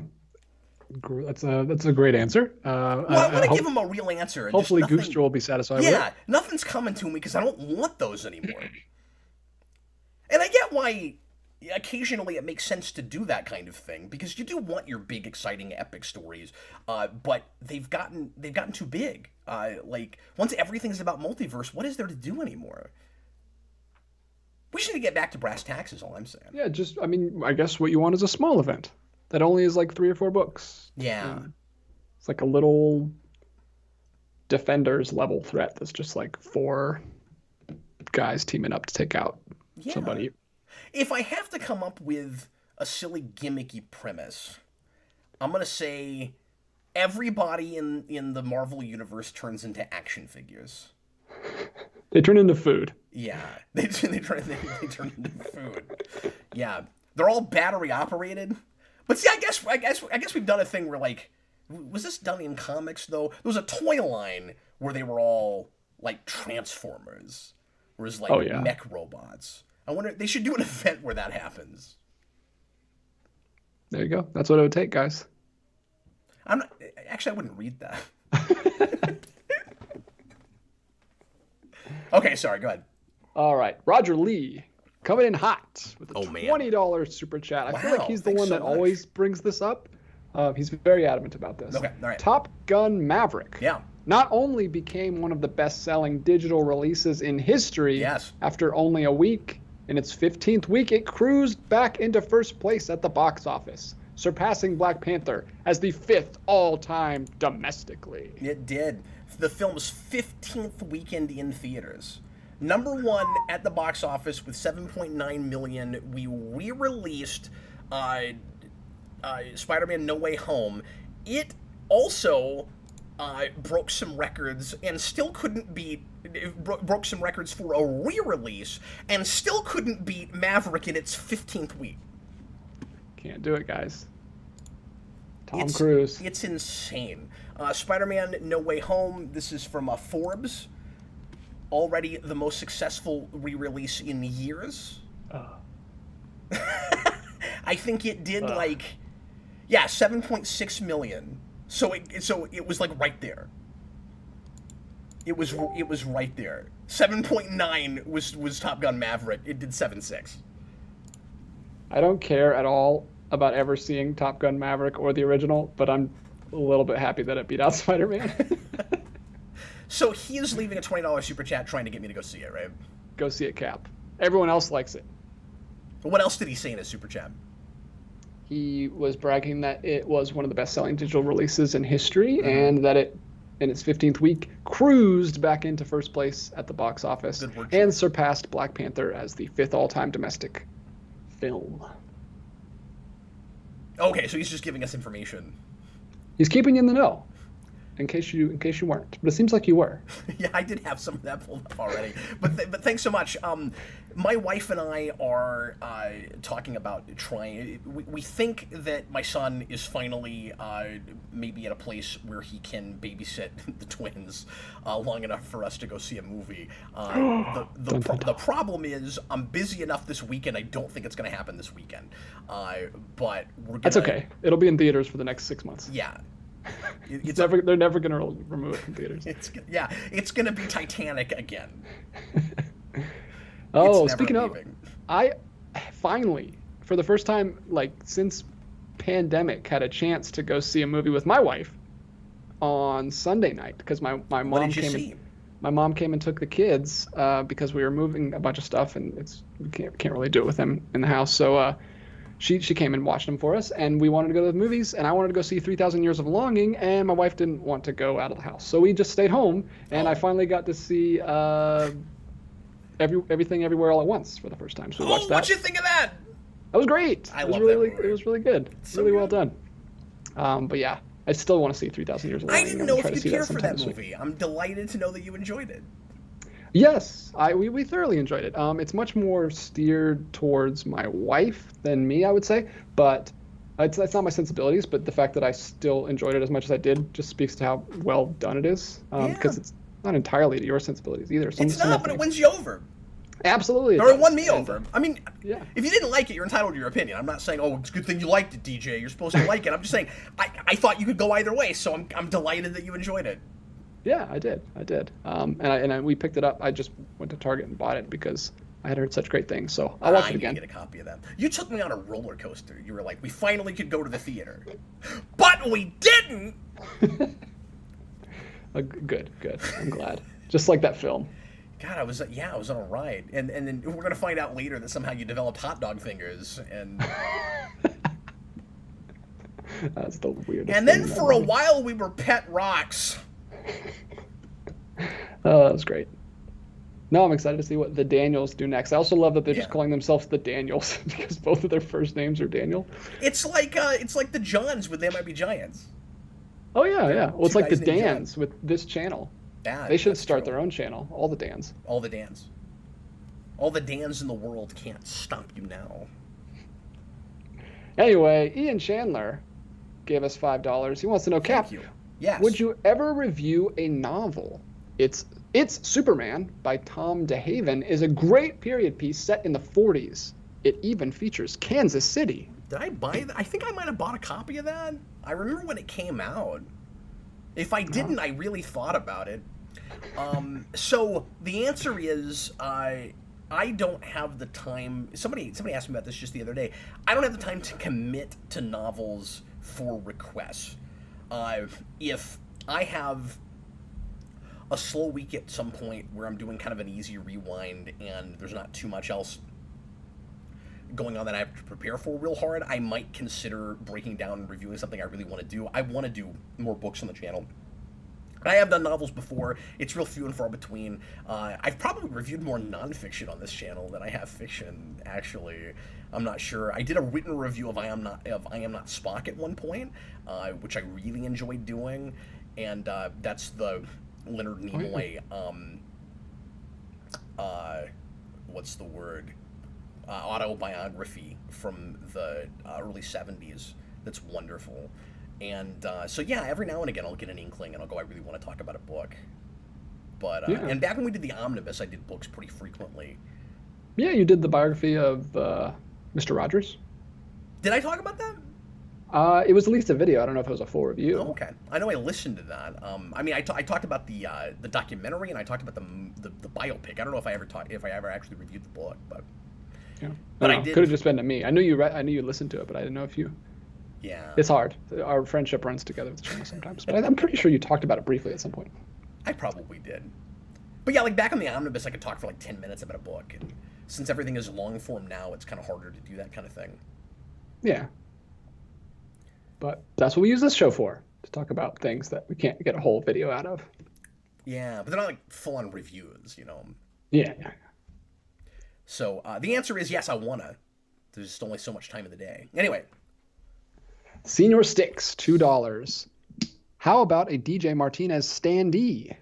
that's a great answer. Well, I want to give him a real answer. Hopefully, Gooster will be satisfied with it. Yeah, nothing's coming to me because I don't want those anymore. And I get why occasionally it makes sense to do that kind of thing, because you do want your big, exciting, epic stories, but they've gotten too big. Like, once everything's about multiverse, what is there to do anymore? We should get back to brass tacks is all I'm saying. Yeah, I guess what you want is a small event that only is like 3 or 4 books. Yeah. It's like a little Defenders level threat that's just like 4 guys teaming up to take out somebody. If I have to come up with a silly gimmicky premise, I'm going to say everybody in the Marvel universe turns into action figures. They turn into food. Yeah, they turn into food. Yeah, they're all battery operated. But see, I guess we've done a thing where, like, was this done in comics though? There was a toy line where they were all like Transformers, where it's like mech robots. I wonder, they should do an event where that happens. There you go. That's what it would take, guys. I wouldn't read that. Okay, sorry, go ahead. All right. Roger Lee coming in hot with a $20 super chat. I feel like he's the one that always brings this up. He's very adamant about this. Okay, all right. Top Gun Maverick. Yeah. Not only became one of the best-selling digital releases in history after only a week, in its 15th week, it cruised back into first place at the box office, surpassing Black Panther as the 5th all-time domestically. It did. The film's 15th weekend in theaters. Number 1 at the box office with 7.9 million. We re-released Spider-Man No Way Home. It also broke some records and still couldn't beat... broke some records for a re-release and still couldn't beat Maverick in its 15th week. Can't do it, guys. Tom Cruise. It's insane. Spider-Man No Way Home, this is from Forbes. Already the most successful re-release in years. I think it did 7.6 million. So it was like right there. It was right there. 7.9 was Top Gun Maverick. It did 7.6. I don't care at all about ever seeing Top Gun Maverick or the original, but I'm a little bit happy that it beat out Spider-Man. So he is leaving a $20 super chat trying to get me to go see it, right? Go see it, Cap. Everyone else likes it. What else did he say in his super chat? he was bragging that it was one of the best-selling digital releases in history, and that it, in its 15th week, cruised back into first place at the box office and surpassed Black Panther as the 5th all-time domestic film. Okay, so he's just giving us information. He's keeping you in the know, in case you weren't. But it seems like you were. Yeah, I did have some of that pulled up already. But thanks so much. My wife and I are talking about trying. We think that my son is finally maybe at a place where he can babysit the twins long enough for us to go see a movie. The problem is I'm busy enough this weekend. I don't think it's going to happen this weekend. But we're gonna, that's okay. It'll be in theaters for the next 6 months. Yeah. They're never going to remove it from theaters. It's going to be Titanic again. Oh, speaking of, I finally, for the first time, like since pandemic, had a chance to go see a movie with my wife on Sunday night because my mom came. My mom came and took the kids because we were moving a bunch of stuff, and we can't really do it with them in the house. So she came and watched them for us, and we wanted to go to the movies, and I wanted to go see 3,000 Years of Longing, and my wife didn't want to go out of the house, so we just stayed home, and I finally got to see Everything Everywhere All at Once for the first time. So we watched that. What'd you think of that? That was great. I love that movie. It was really good. So really good. well done. But yeah, I still want to see 3,000 Years of Longing. I didn't know if you care for that movie. I'm delighted to know that you enjoyed it. Yes, we thoroughly enjoyed it. It's much more steered towards my wife than me, I would say. But it's not my sensibilities, but the fact that I still enjoyed it as much as I did just speaks to how well done it is. Because it's not entirely to your sensibilities either. It's not, but it wins you over. Absolutely. Or it won me over. I mean, yeah. If you didn't like it, you're entitled to your opinion. I'm not saying, oh, it's a good thing you liked it, DJ. You're supposed to like it. I'm just saying, I thought you could go either way, so I'm delighted that you enjoyed it. Yeah, I did. We picked it up. I just went to Target and bought it because I had heard such great things. So I'll watch it again. I need to get a copy of that. You took me on a roller coaster. You were like, we finally could go to the theater, but we didn't. Good. I'm glad. Just like that film. God, I was on a ride, and then we're gonna find out later that somehow you developed hot dog fingers, and that's the weirdest. And then for a while we were pet rocks. Oh, that was great. No, I'm excited to see what the Daniels do next. I also love that they're just calling themselves the Daniels because both of their first names are Daniel. It's like the Johns with They Might Be Giants. Oh yeah. Well, it's like the Dans with this channel. Yeah, they should start their own channel. All the Dans. All the Dans. All the Dans in the world can't stop you now. Anyway, Ian Chandler gave us $5. He wants to know, Cap, Thank you. Yes. Would you ever review a novel? It's Superman by Tom DeHaven is a great period piece set in the 40s. It even features Kansas City. Did I buy that? I think I might have bought a copy of that. I remember when it came out. If I didn't, I really thought about it. So the answer is I don't have the time. Somebody asked me about this just the other day. I don't have the time to commit to novels for requests. If I have a slow week at some point where I'm doing kind of an easy rewind and there's not too much else going on that I have to prepare for real hard, I might consider breaking down and reviewing something I really want to do. I want to do more books on the channel. I have done novels before. It's real few and far between. I've probably reviewed more nonfiction on this channel than I have fiction, actually. I'm not sure. I did a written review of I Am Not Spock at one point, which I really enjoyed doing, and that's the Leonard Nimoy, what's the word? Autobiography from the early 70s. That's wonderful. And so yeah, every now and again I'll get an inkling and I'll go, I really want to talk about a book. But and back when we did the Omnibus, I did books pretty frequently. Yeah, you did the biography of Mr. Rogers. Did I talk about that? It was at least a video. I don't know if it was a full review. Oh, okay. I know I listened to that. I mean, I talked about the documentary and I talked about the biopic. I don't know if I ever actually reviewed the book, but yeah. But I did. Could have just been to me. I knew you listened to it, but I didn't know if you. Yeah. It's hard. Our friendship runs together with the channel sometimes, but I'm pretty sure you talked about it briefly at some point. I probably did. But yeah, like back on the Omnibus, I could talk for like 10 minutes about a book, and since everything is long form now, it's kind of harder to do that kind of thing. Yeah. But that's what we use this show for, to talk about things that we can't get a whole video out of. Yeah, but they're not like full-on reviews, you know. Yeah. So the answer is yes, I wanna. There's just only so much time in the day. Anyway. Senior Sticks, $2. How about a DJ Martinez standee?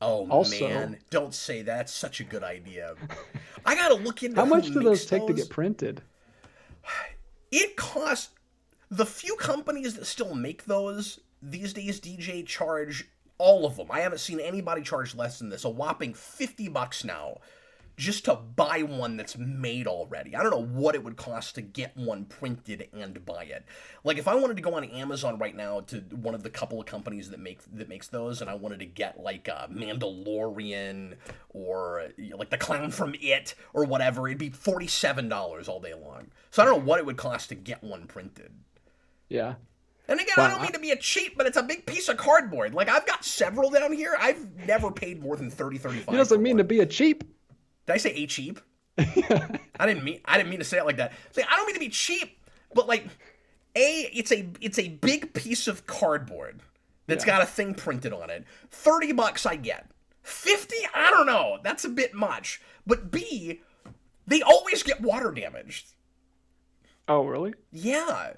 Oh, also, man, don't say that. It's such a good idea. I gotta look into how much do those take to get printed? It costs... The few companies that still make those, these days DJ charge all of them. I haven't seen anybody charge less than this. A whopping $50 now, just to buy one that's made already. I don't know what it would cost to get one printed and buy it. Like, if I wanted to go on Amazon right now to one of the couple of companies that makes those, and I wanted to get, like, a Mandalorian or, like, the clown from It or whatever, it'd be $47 all day long. So I don't know what it would cost to get one printed. Yeah. And again, I don't mean to be a cheap, but it's a big piece of cardboard. Like, I've got several down here. I've never paid more than $30, $35. It doesn't mean to be a cheap. Did I say a cheap? I didn't mean to say it like that. It's like, I don't mean to be cheap, but like, it's a big piece of cardboard that's got a thing printed on it. $30 I get. 50? I don't know. That's a bit much. But B, they always get water damaged. Oh, really? Yeah.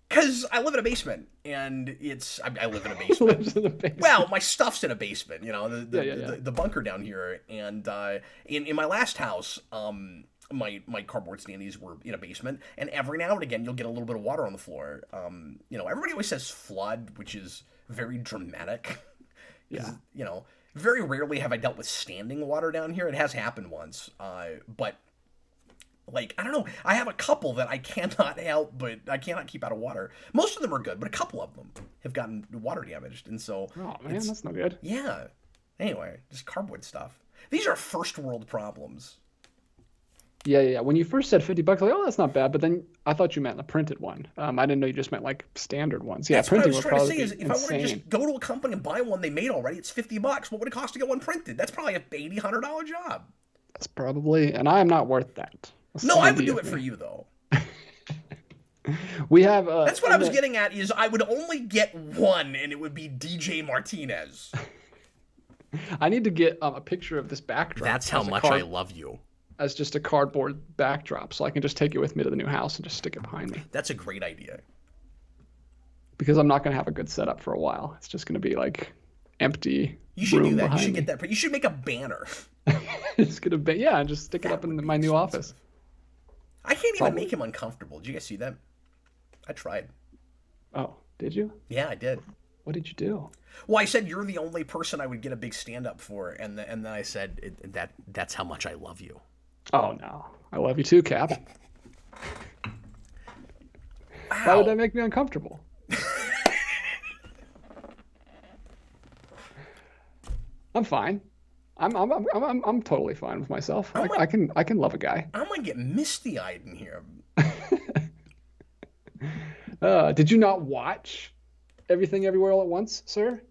Because I live in a basement, and I live in a basement. Well, my stuff's in a basement, you know, the bunker down here. And in my last house, my cardboard standees were in a basement, and every now and again you'll get a little bit of water on the floor. You know, everybody always says flood, which is very dramatic. Yeah. You know, very rarely have I dealt with standing water down here. It has happened once, but... Like, I don't know, I have a couple that I cannot help, but I cannot keep out of water. Most of them are good, but a couple of them have gotten water damaged, and so... Oh, man, that's no good. Yeah. Anyway, just cardboard stuff. These are first world problems. Yeah. When you first said $50, like, oh, that's not bad, but then I thought you meant the printed one. I didn't know you just meant, like, standard ones. Yeah, that's printing what I was would trying to probably say be is, if I want to insane. just go to a company and buy one they made already, it's $50. What would it cost to get one printed? That's probably a $80, $100 job. That's probably... And I am not worth that. No, I would do it for you, though. We have... That's what I was getting at, is I would only get one, and it would be DJ Martinez. I need to get a picture of this backdrop. That's how much I love you. As just a cardboard backdrop, so I can just take it with me to the new house and just stick it behind me. That's a great idea. Because I'm not going to have a good setup for a while. It's just going to be, like, empty. You should do that. You should me. get that. You should make a banner. It's going to be... Yeah, just stick it up in my new office. I can't even make him uncomfortable. Did you guys see that? I tried. Oh, did you? Yeah, I did. What did you do? Well, I said you're the only person I would get a big stand-up for, and then I said that's how much I love you. Oh, no. I love you too, Cap. Wow. Why would that make me uncomfortable? I'm fine. I'm totally fine with myself. I can love a guy. I'm gonna get misty-eyed in here. Did you not watch Everything Everywhere All at Once, sir?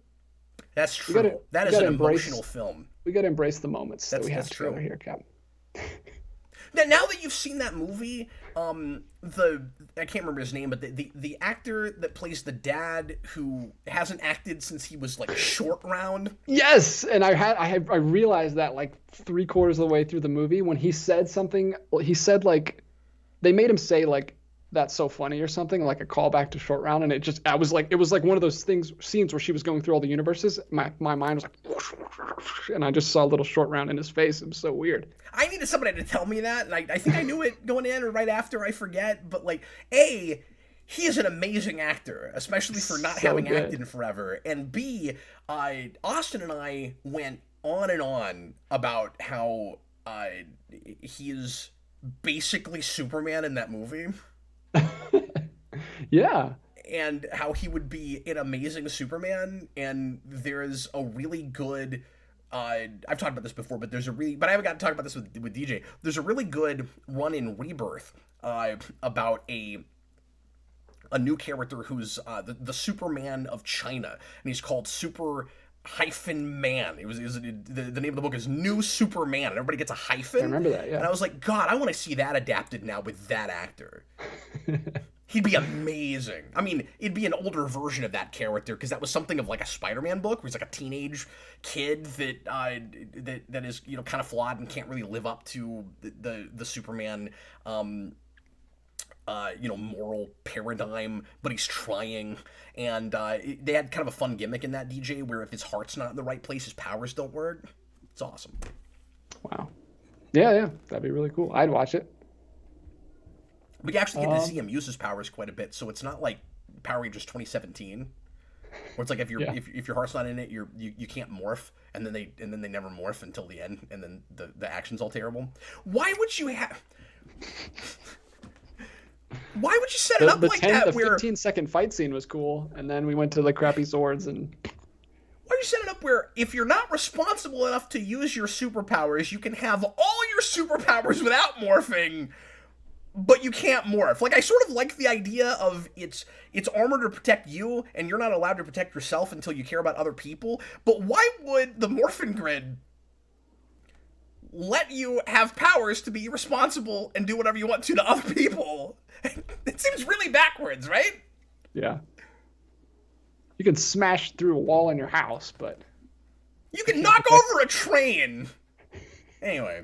That's true. That is an emotional film. We got to embrace the moments that we have together here, Cap. Now that you've seen that movie, I can't remember his name, but the actor that plays the dad who hasn't acted since he was like Short Round. Yes, and I realized that like 3/4 of the way through the movie when he said something. He said like they made him say like that's so funny or something, like a callback to Short Round, and it was like one of those scenes where she was going through all the universes. My mind was like, and I just saw a little Short Round in his face. It was so weird. I needed somebody to tell me that, and I think I knew it going in or right after, I forget, but like, A, he is an amazing actor, especially for not having acted in forever, and B, Austin and I went on and on about how he is basically Superman in that movie. Yeah. And how he would be an amazing Superman, and there's a really good... I've talked about this before, but I haven't got to talk about this with DJ. There's a really good run in Rebirth about a new character who's the Superman of China, and he's called Super-Man. The name of the book is New Superman, and everybody gets a hyphen. I remember that, yeah. And I was like, God, I want to see that adapted now with that actor. He'd be amazing. I mean, it'd be an older version of that character because that was something of like a Spider-Man book where he's like a teenage kid that is kind of flawed and can't really live up to the Superman moral paradigm, but he's trying. And they had kind of a fun gimmick in that, DJ, where if his heart's not in the right place, his powers don't work. It's awesome. Wow. Yeah, that'd be really cool. I'd watch it. We actually get to see him use his powers quite a bit, so it's not like Power Rangers 2017, where it's like if your heart's not in it, you can't morph, and then they never morph until the end, and then the action's all terrible. Why would you set it up like that? The 15-second fight scene was cool, and then we went to the crappy swords and. Why you set it up where if you're not responsible enough to use your superpowers, you can have all your superpowers without morphing? But you can't morph. Like, I sort of like the idea of it's armor to protect you, and you're not allowed to protect yourself until you care about other people. But why would the Morphin Grid let you have powers to be responsible and do whatever you want to other people? It seems really backwards, right? Yeah. You can smash through a wall in your house, but... You can knock over a train! Anyway...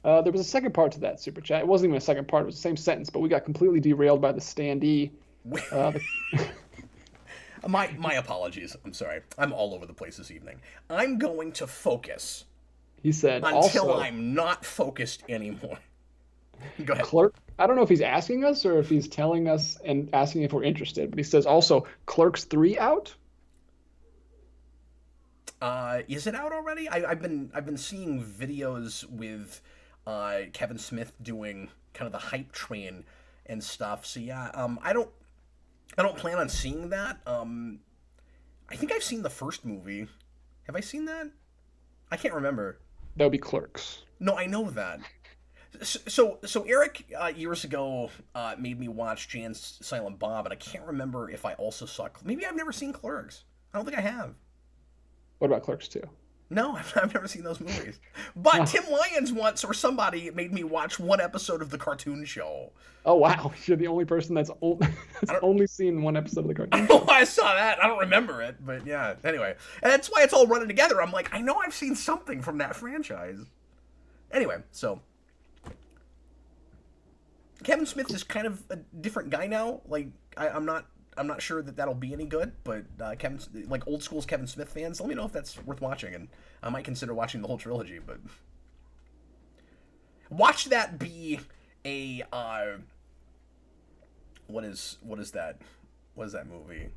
there was a second part to that super chat. It wasn't even a second part. It was the same sentence, but we got completely derailed by the standee. My apologies. I'm sorry. I'm all over the place this evening. I'm going to focus. He said, until I'm not focused anymore. Go ahead. Clerk. I don't know if he's asking us or if he's telling us and asking if we're interested, but he says also, Clerks 3 out? Is it out already? I've been seeing videos with Kevin Smith doing kind of the hype train and stuff. So yeah, I don't plan on seeing that. I think I've seen the first movie. Have I seen that? I can't remember. That would be Clerks. No, I know that. So Eric years ago made me watch Jay and Silent Bob, and I can't remember if I also saw. Maybe I've never seen Clerks. I don't think I have. What about Clerks 2? No, I've never seen those movies. But Tim Lyons once, or somebody, made me watch one episode of the cartoon show. Oh, wow. You're the only person that's only seen one episode of the cartoon show. I saw that. I don't remember it, but yeah. Anyway, and that's why it's all running together. I'm like, I know I've seen something from that franchise. Anyway, so... Kevin Smith is kind of a different guy now. Like, I'm not sure that that'll be any good, but old school's Kevin Smith fans, let me know if that's worth watching, and I might consider watching the whole trilogy. But watch that be a what is that? What is that movie?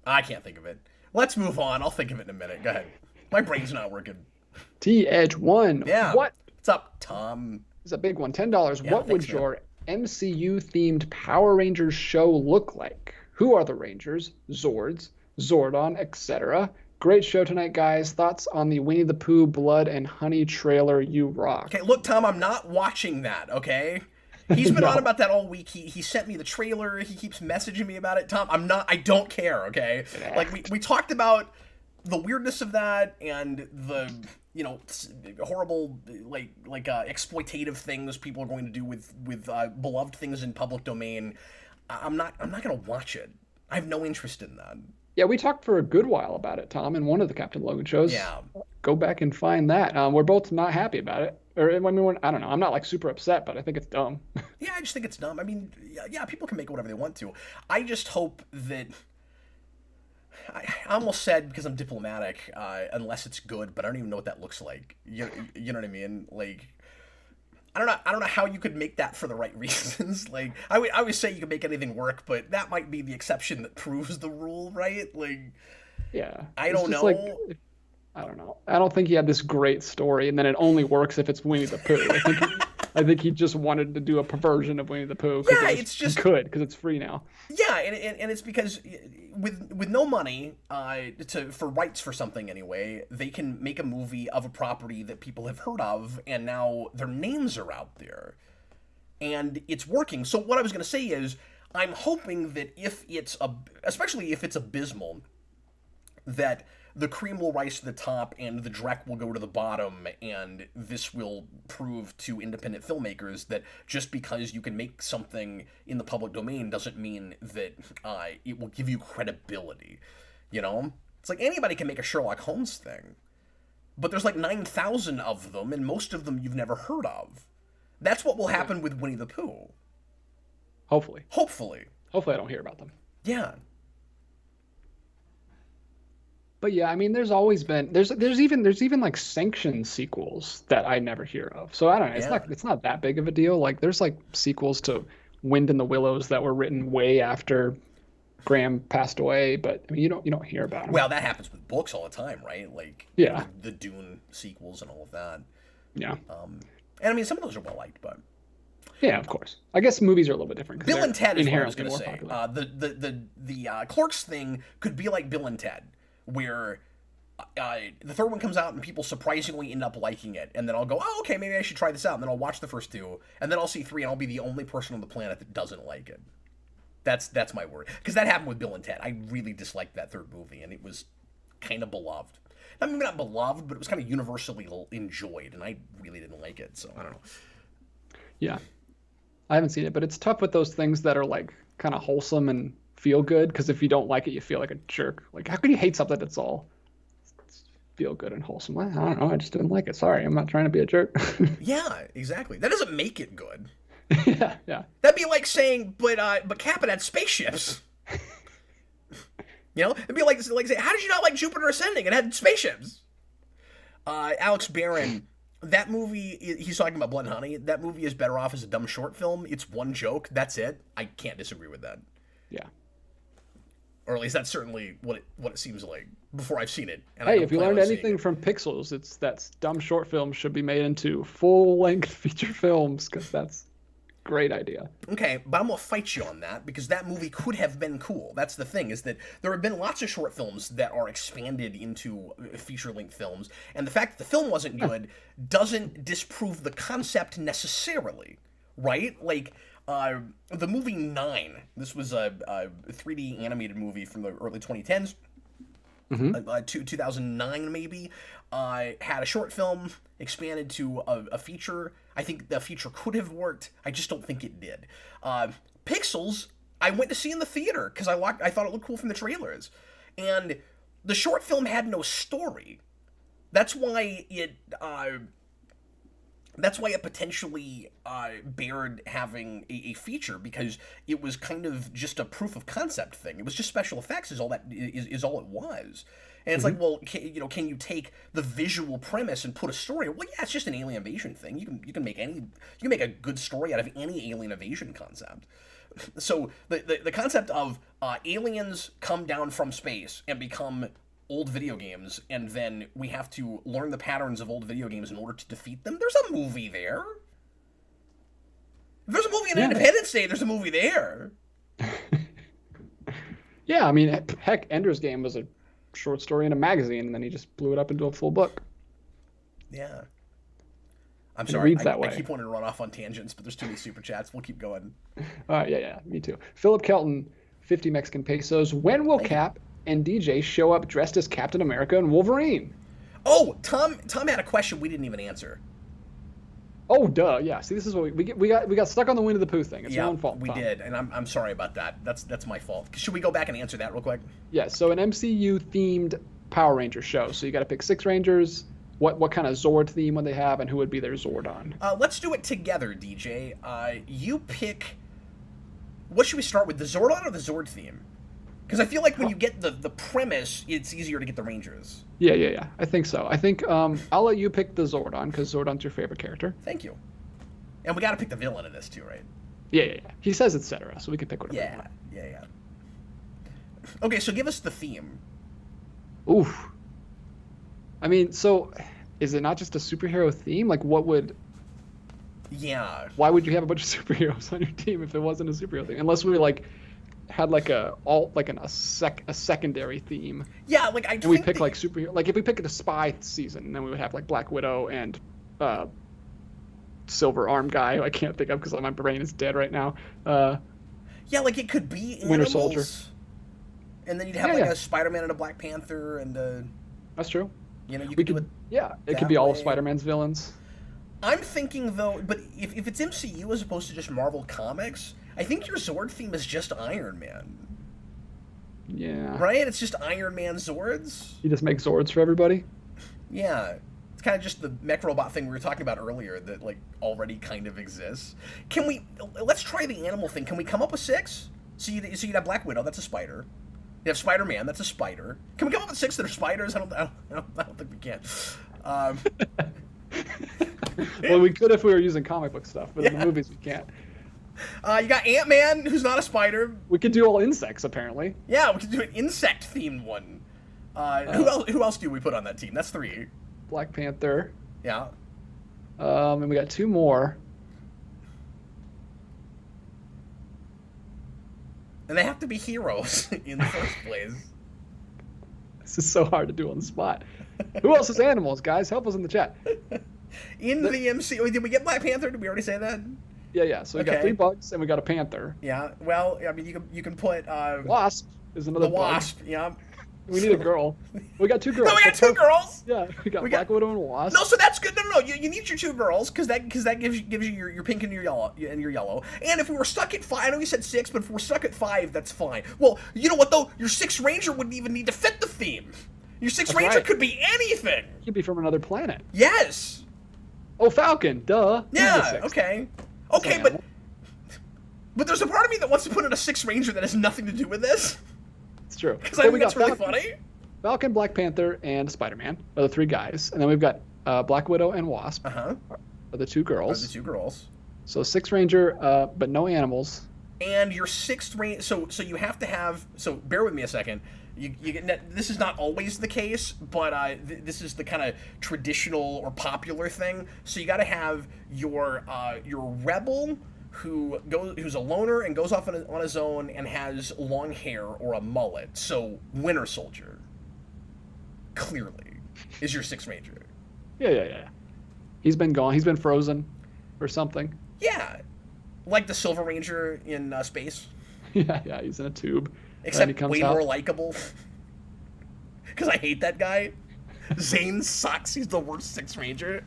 I can't think of it. Let's move on. I'll think of it in a minute. Go ahead. My brain's not working. T-Edge 1. Yeah. What? What's up, Tom? It's a big one. $10. Yeah, what would your MCU-themed Power Rangers show look like? Who are the Rangers? Zords, Zordon, etc. Great show tonight, guys. Thoughts on the Winnie the Pooh Blood and Honey trailer? You rock. Okay, look, Tom, I'm not watching that, okay? He's been on about that all week. He sent me the trailer. He keeps messaging me about it. Tom, I don't care, okay? Like, we talked about the weirdness of that and the... horrible, exploitative things people are going to do with beloved things in public domain. I'm not gonna watch it. I have no interest in that. Yeah, we talked for a good while about it, Tom, in one of the Captain Logan shows. Yeah. Go back and find that. We're both not happy about it. Or, I mean, I don't know. I'm not, super upset, but I think it's dumb. Yeah, I just think it's dumb. I mean, yeah, people can make whatever they want to. I just hope that... I almost said, because I'm diplomatic, unless it's good, but I don't even know what that looks like. You know what I mean? Like, I don't know how you could make that for the right reasons. Like, I always say you can make anything work, but that might be the exception that proves the rule, right? Like, yeah, I don't know. I don't know. I don't think he had this great story, and then it only works if it's Winnie the Pooh. I think he just wanted to do a perversion of Winnie the Pooh. Yeah, it's just good because it's free now. Yeah, and it's because with no money for rights for something anyway, they can make a movie of a property that people have heard of, and now their names are out there, and it's working. So what I was going to say is, I'm hoping that especially if it's abysmal, that the cream will rise to the top and the dreck will go to the bottom, and this will prove to independent filmmakers that just because you can make something in the public domain doesn't mean that it will give you credibility. You know? It's like anybody can make a Sherlock Holmes thing. But there's like 9,000 of them, and most of them you've never heard of. That's what will happen with Winnie the Pooh. Hopefully. Hopefully I don't hear about them. Yeah. But yeah, I mean, there's always been there's even like sanctioned sequels that I never hear of. So I don't know. It's not that big of a deal. Like there's like sequels to Wind in the Willows that were written way after Graham passed away, but I mean, you don't hear about them. Well, that happens with books all the time, right? Like the Dune sequels and all of that. Yeah. And I mean, some of those are well liked, but yeah, of course. I guess movies are a little bit different. Bill and Ted is what I was going to say. The Clerks thing could be like Bill and Ted, where the third one comes out and people surprisingly end up liking it, and then I'll go, oh, okay, maybe I should try this out, and then I'll watch the first two, and then I'll see three, and I'll be the only person on the planet that doesn't like it. That's my word. Because that happened with Bill and Ted. I really disliked that third movie, and it was kind of beloved. I mean, not beloved, but it was kind of universally enjoyed, and I really didn't like it, so I don't know. Yeah. I haven't seen it, but it's tough with those things that are like kind of wholesome and feel good, because if you don't like it, you feel like a jerk. Like, how can you hate something that's all feel good and wholesome? I don't know. I just didn't like it. Sorry, I'm not trying to be a jerk. Yeah, exactly. That doesn't make it good. Yeah. That'd be like saying, but Captain had spaceships. You know, it'd be like saying, how did you not like Jupiter Ascending? It had spaceships. Alex Barron, that movie, he's talking about Blood and Honey. That movie is better off as a dumb short film. It's one joke. That's it. I can't disagree with that. Yeah. Or at least that's certainly what it seems like before I've seen it. And hey, if you learned anything from Pixels, it's that dumb short films should be made into full-length feature films, because that's a great idea. Okay, but I'm going to fight you on that, because that movie could have been cool. That's the thing, is that there have been lots of short films that are expanded into feature-length films, and the fact that the film wasn't good doesn't disprove the concept necessarily, right? Like, the movie 9, this was a 3D animated movie from the early 2010s, 2009 maybe, had a short film expanded to a feature. I think the feature could have worked. I just don't think it did. Pixels, I went to see in the theater because I thought it looked cool from the trailers, and the short film had no story. That's why it potentially bared having a feature, because it was kind of just a proof of concept thing. It was just special effects is all it was. And it's like, well, can you take the visual premise and put a story? Well, yeah, it's just an alien invasion thing. You can make a good story out of any alien invasion concept. So the concept of aliens come down from space and become old video games, and then we have to learn the patterns of old video games in order to defeat them. There's a movie there. If there's a movie in Independence Day, there's a movie there. Yeah, I mean, heck, Ender's Game was a short story in a magazine, and then he just blew it up into a full book. Yeah. I'm sorry, reads that way. I keep wanting to run off on tangents, but there's too many super chats. We'll keep going. Yeah, me too. Philip Kelton, 50 Mexican pesos. When will Cap and DJ show up dressed as Captain America and Wolverine? Oh, Tom had a question we didn't even answer. Oh, duh. Yeah. See, this is what we got stuck on the Winnie the Pooh thing. It's your own fault. We did, and I'm sorry about that. That's my fault. Should we go back and answer that real quick? Yeah. So an MCU themed Power Ranger show. So you got to pick 6 Rangers. What kind of Zord theme would they have, and who would be their Zordon? Let's do it together, DJ. You pick. What should we start with, the Zordon or the Zord theme? Because I feel like when you get the premise, it's easier to get the Rangers. Yeah. I think so. I think I'll let you pick the Zordon, because Zordon's your favorite character. Thank you. And we got to pick the villain in this too, right? Yeah. He says etc., so we can pick whatever. Yeah. Okay, so give us the theme. Oof. I mean, so is it not just a superhero theme? Like, what would... Yeah. Why would you have a bunch of superheroes on your team if it wasn't a superhero theme? Unless we had a secondary theme. Yeah, like I. And we pick like superhero. Like if we pick the spy season, then we would have like Black Widow and Silver Arm guy. I can't think of because my brain is dead right now. Yeah, like it could be Winter Soldier. And then you'd have a Spider-Man and a Black Panther and That's true. You know, you could do it. Yeah, it could that be all of way. Spider-Man's villains. I'm thinking though, but if it's MCU as opposed to just Marvel Comics, I think your Zord theme is just Iron Man. Yeah. Right? It's just Iron Man Zords. You just make Zords for everybody? Yeah. It's kind of just the mech robot thing we were talking about earlier that like already kind of exists. Let's try the animal thing. Can we come up with 6? So you'd have Black Widow, that's a spider. You have Spider-Man, that's a spider. Can we come up with 6 that are spiders? I don't think we can. Well, we could if we were using comic book stuff, but in the movies we can't. You got Ant-Man, who's not a spider. We could do all insects, apparently. Yeah, we could do an insect-themed one. Who else do we put on that team? That's 3. Black Panther. Yeah. And we got 2 more. And they have to be heroes in the first place. This is so hard to do on the spot. Who else is animals, guys? Help us in the chat. In the MCU, did we get Black Panther? Did we already say that? Yeah. So we got 3 bugs and we got a panther. Yeah. Well, I mean, you can put Wasp is another the wasp. bug. Yeah. We need a girl. We got 2 girls. No, we got 2 girls. Yeah, we got Black Widow and Wasp. No, so that's good. No. You need your 2 girls because that gives you your pink and your yellow. And if we were stuck at 5, I know you said 6, but if we're stuck at 5, that's fine. Well, you know what though? Your 6th Ranger wouldn't even need to fit the theme. Your 6th Ranger could be anything. He could be from another planet. Yes. Oh, Falcon. Duh. Yeah. Okay, but there's a part of me that wants to put in a 6th Ranger that has nothing to do with this. It's true. Because I think that's really funny. Falcon, Black Panther, and Spider-Man are the 3 guys, and then we've got Black Widow and Wasp. Are the 2 girls. the 2 girls. So 6th Ranger, but no animals. And your 6th Ranger. So you have to have. So bear with me a second. You get. This is not always the case, but this is the kind of traditional or popular thing. So you got to have your rebel who's a loner and goes off on his own and has long hair or a mullet. So Winter Soldier, clearly, is your 6th Ranger. Yeah. He's been gone. He's been frozen or something. Yeah, like the Silver Ranger in space. Yeah, he's in a tube. Except way more likable. Because I hate that guy. Zane sucks. He's the worst 6th Ranger.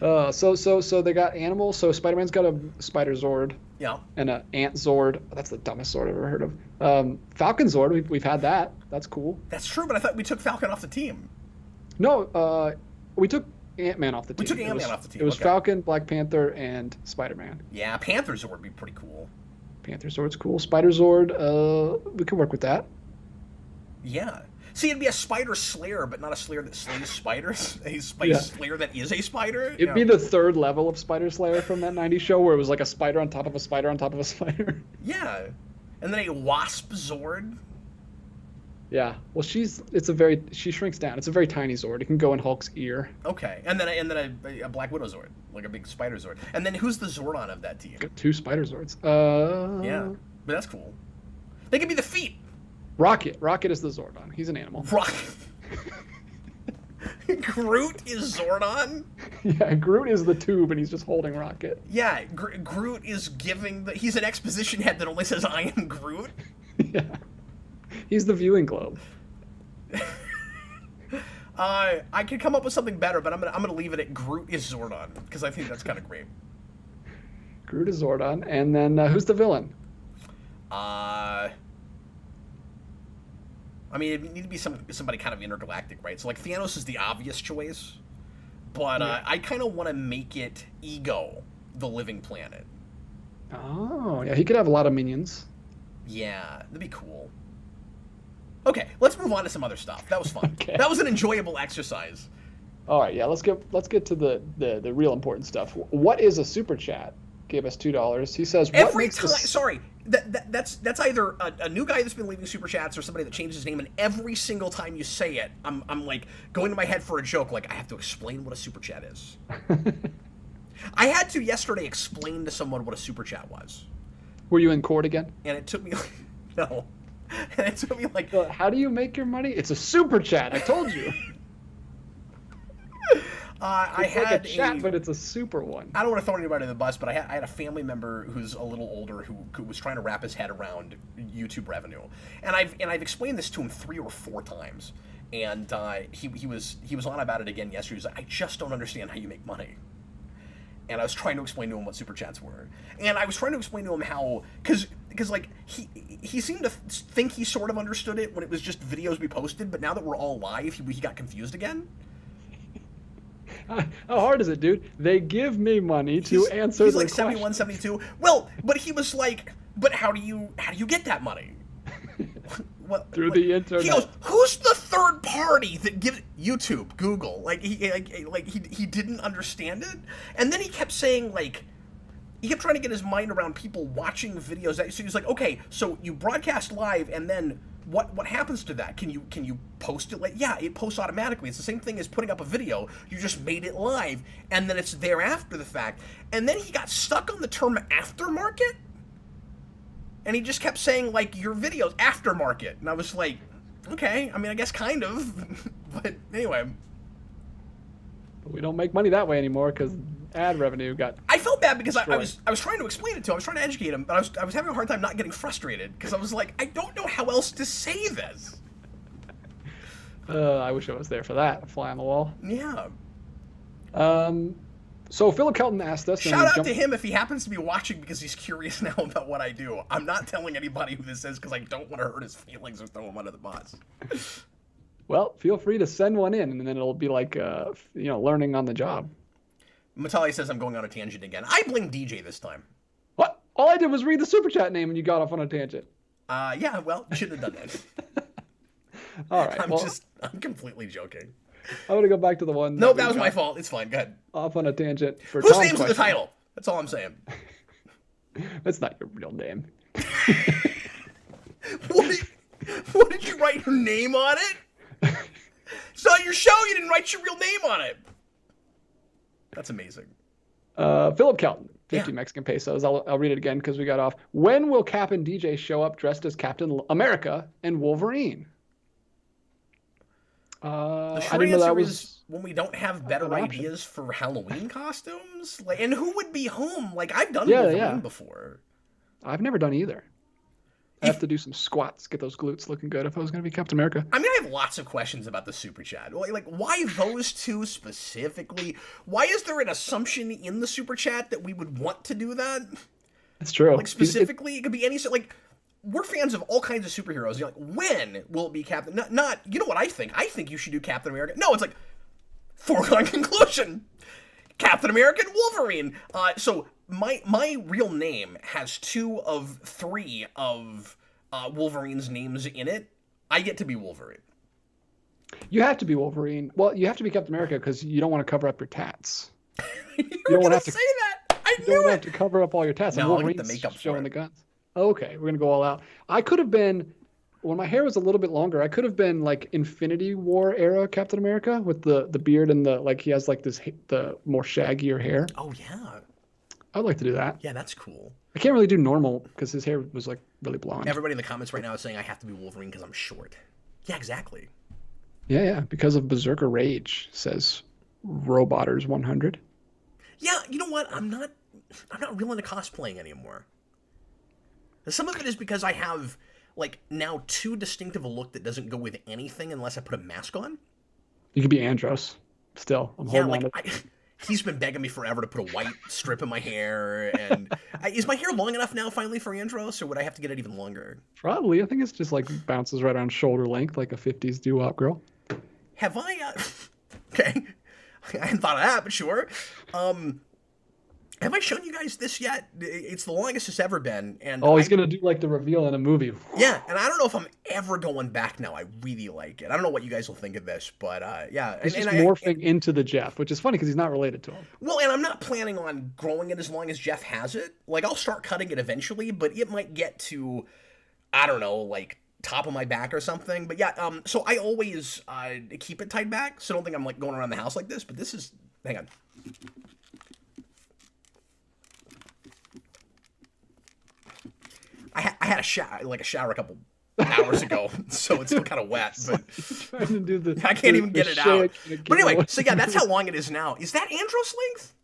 So they got animals. So Spider-Man's got a Spider Zord. Yeah. And an Ant Zord. That's the dumbest Zord I've ever heard of. Falcon Zord. We've had that. That's cool. That's true, but I thought we took Falcon off the team. No, we took Ant-Man off the team. We took Ant-Man off the team. It was Falcon, Black Panther, and Spider-Man. Yeah, Panther Zord would be pretty cool. Panther Zord's cool. Spider Zord, we could work with that. Yeah. See, it'd be a spider slayer, but not a slayer that slays spiders. A slayer that is a spider. It'd be the 3rd level of Spider Slayer from that 90s show where it was like a spider on top of a spider on top of a spider. Yeah. And then a wasp Zord. Yeah. Well, she shrinks down. It's a very tiny Zord. It can go in Hulk's ear. Okay. And then a Black Widow Zord, like a big spider Zord. And then who's the Zordon of that team? Got 2 Spider Zords. Yeah. But that's cool. They could be the feet. Rocket. Rocket is the Zordon. He's an animal. Rocket. Groot is Zordon? Yeah, Groot is the tube and he's just holding Rocket. Yeah, Groot is he's an exposition head that only says, I am Groot. Yeah. He's the viewing globe. I could come up with something better, but I'm gonna leave it at Groot is Zordon, because I think that's kind of great. Groot is Zordon, and then who's the villain? I mean, it'd need to be somebody kind of intergalactic, right? So, like, Thanos is the obvious choice, but I kind of want to make it Ego, the living planet. Oh, yeah, he could have a lot of minions. Yeah, that'd be cool. Okay, let's move on to some other stuff. That was fun. Okay. That was an enjoyable exercise. All right, yeah, let's get to the real important stuff. What is a super chat? Gave us $2. He says every time. Sorry, that's either a new guy that's been leaving super chats or somebody that changed his name, and every single time you say it, I'm like going to my head for a joke. Like I have to explain what a super chat is. I had to yesterday explain to someone what a super chat was. Were you in court again? And it took me no. And it took me like, how do you make your money? It's a super chat. I told you. I had like a chat, but it's a super one. I don't want to throw anybody to the bus, but I had a family member who's a little older who was trying to wrap his head around YouTube revenue, and I've explained this to him 3 or 4 times, and he was on about it again yesterday. He was like, I just don't understand how you make money. And I was trying to explain to him what super chats were, and I was trying to explain to him how, because like he seemed to think he sort of understood it when it was just videos we posted, but now that we're all live, he got confused again. How hard is it, dude? They give me money to answer. He's like 71, 72. Well, but he was like, but how do you get that money? Through the internet. He goes, who's the third party that gives YouTube, Google? Like he didn't understand it, and then he kept saying like, he kept trying to get his mind around people watching videos. So he was like, okay, so you broadcast live, and then what happens to that? Can you post it? Like, yeah, it posts automatically. It's the same thing as putting up a video. You just made it live, and then it's there after the fact. And then he got stuck on the term aftermarket. And he just kept saying, like, your video's aftermarket. And I was like, okay, I mean, I guess kind of. But anyway. We don't make money that way anymore because ad revenue got... I felt bad because I was trying to explain it to him. I was trying to educate him. But I was having a hard time not getting frustrated. Because I was like, I don't know how else to say this. I wish I was there for that. A fly on the wall. Yeah. So Philip Kelton asked us... Shout out to him if he happens to be watching because he's curious now about what I do. I'm not telling anybody who this is because I don't want to hurt his feelings or throw him under the bus. Well, feel free to send one in, and then it'll be like, learning on the job. Matali says I'm going on a tangent again. I blame DJ this time. What? All I did was read the super chat name, and you got off on a tangent. Yeah, well, you should have done that. All right. I'm completely joking. I'm gonna go back to the one. Nope, that was my fault. It's fine. Go ahead. Off on a tangent for Whose Tom's name's in question. the title? That's all I'm saying. That's not your real name. What did you write your name on it? It's not your show. You didn't write your real name on it. That's amazing. Philip Kelton, 50 Mexican pesos. I'll read it again because we got off. When will Cap and DJ show up dressed as Captain America and Wolverine? The short answer is when we don't have better ideas for Halloween costumes. Like, and who would be home? Like, I've done Wolverine before. I've never done either. I have to do some squats, get those glutes looking good if I was going to be Captain America. I mean, I have lots of questions about the super chat. Like, why those two specifically? Why is there an assumption in the super chat that we would want to do that? That's true. Like, specifically, it could be any... Like, we're fans of all kinds of superheroes. You're like, when will it be Captain... Not you know what I think? I think you should do Captain America. No, it's like, foregone conclusion. Captain America and Wolverine. So, my real name has 2 of 3 of Wolverine's names in it. I get to be Wolverine. You have to be Wolverine. Well, you have to be Captain America because you don't want to cover up your tats. you don't want to say that. I knew it. You don't have to cover up all your tats. No, I'll get the makeup showing the guns. Okay, we're gonna go all out. I could have been, when my hair was a little bit longer, I could have been like Infinity War era Captain America with the beard and he has like the more shaggier hair. Oh yeah. I'd like to do that. Yeah, that's cool. I can't really do normal because his hair was like really blonde. Everybody in the comments right now is saying I have to be Wolverine because I'm short. Yeah, exactly. Yeah, because of Berserker Rage, says Roboters 100. Yeah, you know what? I'm not real into cosplaying anymore. Some of it is because I have, like, now too distinctive a look that doesn't go with anything unless I put a mask on. You could be Andros. Still, I'm holding on to... He's been begging me forever to put a white strip in my hair, and is my hair long enough now finally for Andros, or would I have to get it even longer? Probably. I think it's just like bounces right around shoulder length like a 50s doo-wop girl. Have I... Okay. I hadn't thought of that, but sure. Have I shown you guys this yet? It's the longest it's ever been. And he's going to do like the reveal in a movie. Yeah, and I don't know if I'm ever going back now. I really like it. I don't know what you guys will think of this, but yeah. He's just morphing into the Jeff, which is funny because he's not related to him. Well, and I'm not planning on growing it as long as Jeff has it. Like, I'll start cutting it eventually, but it might get to, I don't know, like top of my back or something. But yeah, so I always keep it tied back, so don't think I'm like going around the house like this, but this is, hang on. I had a shower a couple hours ago, so it's still kind of wet. But trying to do I can't even get it out. But anyway, so yeah, that's how long it is now. Is that Andros length?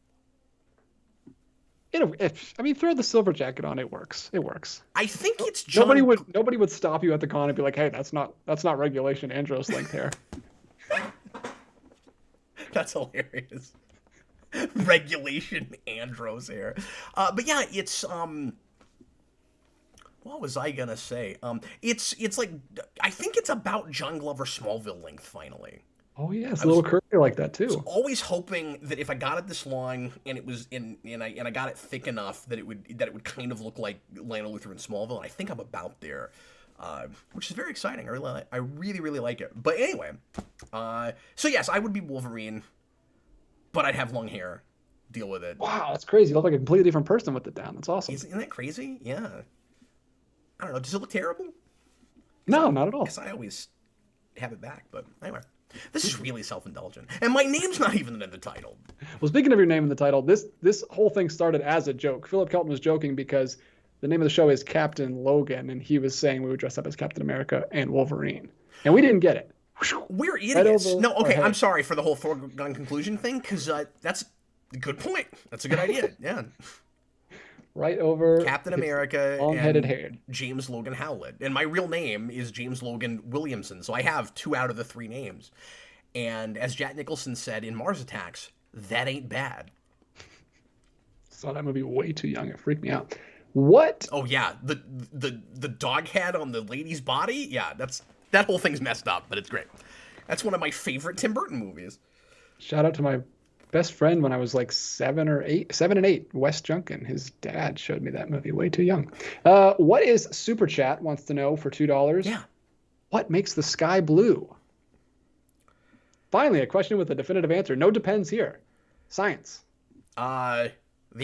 I mean, throw the silver jacket on. It works. It works. I think it's John. Nobody would stop you at the con and be like, "Hey, that's not regulation Andros length hair." That's hilarious. Regulation Andros hair. But yeah, it's what was I gonna say? It's like I think it's about John Glover Smallville length finally. Oh yeah, it's a little curly like that too. I was always hoping that if I got it this long and it was and I got it thick enough that it would kind of look like Lionel Luthor in Smallville, and I think I'm about there, which is very exciting. I really like it. But anyway, so yes, I would be Wolverine, but I'd have long hair. Deal with it. Wow, that's crazy. You look like a completely different person with it down. That's awesome. Isn't that crazy? Yeah. I don't know. Does it look terrible? No, not at all. I guess I always have it back, but anyway. This is really self-indulgent. And my name's not even in the title. Well, speaking of your name in the title, this whole thing started as a joke. Philip Kelton was joking because the name of the show is Captain Logan, and he was saying we would dress up as Captain America and Wolverine. And we didn't get it. We're idiots. No, okay, I'm sorry for the whole foregone conclusion thing, because that's a good point. That's a good idea, yeah. Right over Captain America long-headed and hair. James Logan Howlett. And my real name is James Logan Williamson, so I have 2 out of the 3 names. And as Jack Nicholson said in Mars Attacks, that ain't bad. Saw that movie way too young. It freaked me out. What? Oh yeah, the dog head on the lady's body? Yeah, that whole thing's messed up, but it's great. That's one of my favorite Tim Burton movies. Shout out to my best friend when I was like 7 and 8, Wes Junkin. His dad showed me that movie way too young. What is Super Chat wants to know for $2? Yeah. What makes the sky blue? Finally, a question with a definitive answer. No depends here. Science. The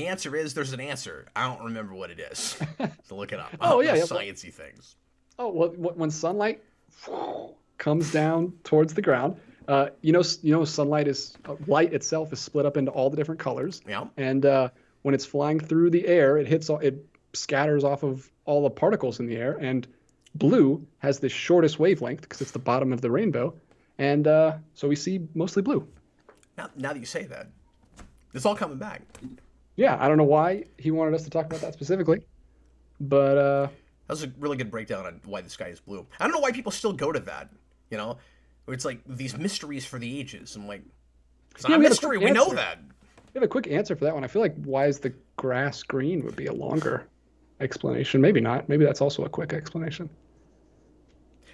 answer is there's an answer. I don't remember what it is. So look it up. Oh yeah, sciencey things. Oh well, when sunlight comes down towards the ground. You know, sunlight is light itself is split up into all the different colors. Yeah. And when it's flying through the air, it scatters off of all the particles in the air. And blue has the shortest wavelength because it's the bottom of the rainbow, and so we see mostly blue. Now that you say that, it's all coming back. Yeah, I don't know why he wanted us to talk about that specifically, but that was a really good breakdown on why the sky is blue. I don't know why people still go to that. You know. It's like these mysteries for the ages. I'm like, it's not a mystery. We know that. We have a quick answer for that one. I feel like why is the grass green would be a longer explanation. Maybe not. Maybe that's also a quick explanation.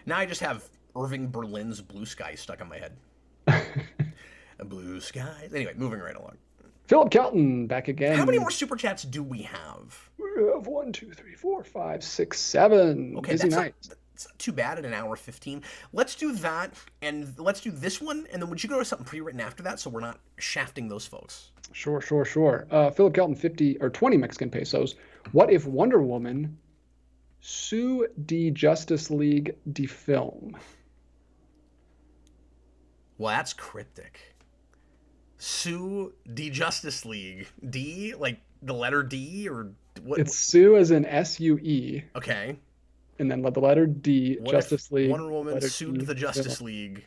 Now I just have Irving Berlin's Blue Sky stuck in my head. Blue skies. Anyway, moving right along. Philip Kelton back again. How many more super chats do we have? We have 1, 2, 3, 4, 5, 6, 7. Okay, busy night. It's not too bad at an hour 15. Let's do that, and let's do this one, and then would you go to something pre-written after that so we're not shafting those folks? Sure. Philip Kelton, 50 or 20 Mexican pesos. What if Wonder Woman sue the Justice League de film? Well, that's cryptic. Sue the Justice League. D? Like the letter D? Or what? It's sue as in S-U-E. Okay. And then let the letter D, what Justice League. Wonder Woman sued the Justice League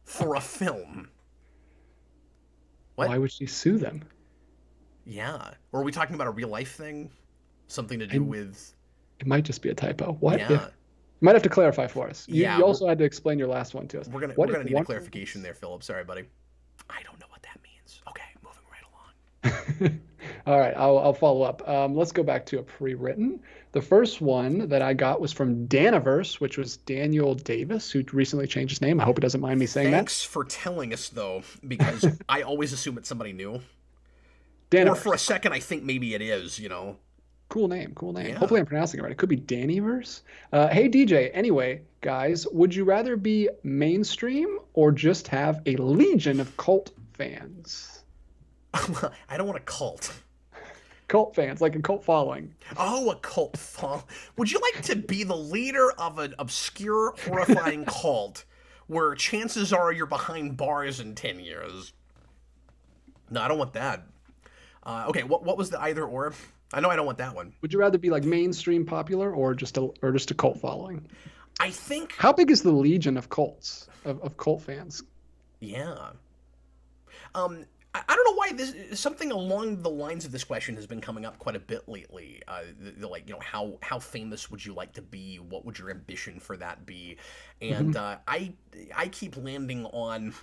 for a film. What? Why would she sue them? Yeah. Or are we talking about a real life thing? Something to do with... It might just be a typo. What? Yeah. You might have to clarify for us. You Yeah, also had to explain your last one to us. We're gonna need a clarification there, Philip. Sorry, buddy. I don't know what that means. Okay, moving right along. All right, I'll follow up. Let's go back to a pre-written. The first one that I got was from Daniverse, which was Daniel Davis, who recently changed his name. I hope he doesn't mind me saying Thanks for telling us, though, because I always assume it's somebody new. Daniverse. Or for a second, I think maybe it is, you know. Cool name. Yeah. Hopefully I'm pronouncing it right. It could be Daniverse. Hey, DJ. Anyway, guys, would you rather be mainstream or just have a legion of cult fans? I don't want a cult. Cult fans, like a cult following. Oh, a cult following. Would you like to be the leader of an obscure, horrifying cult where chances are you're behind bars in 10 years? No, I don't want that. Okay, what was the either or? I know I don't want that one. Would you rather be like mainstream popular or just a cult following? I think... How big is the legion of cults, of cult fans? Yeah. I don't know why this something along the lines of this question has been coming up quite a bit lately. Like, how famous would you like to be? What would your ambition for that be? And I keep landing on,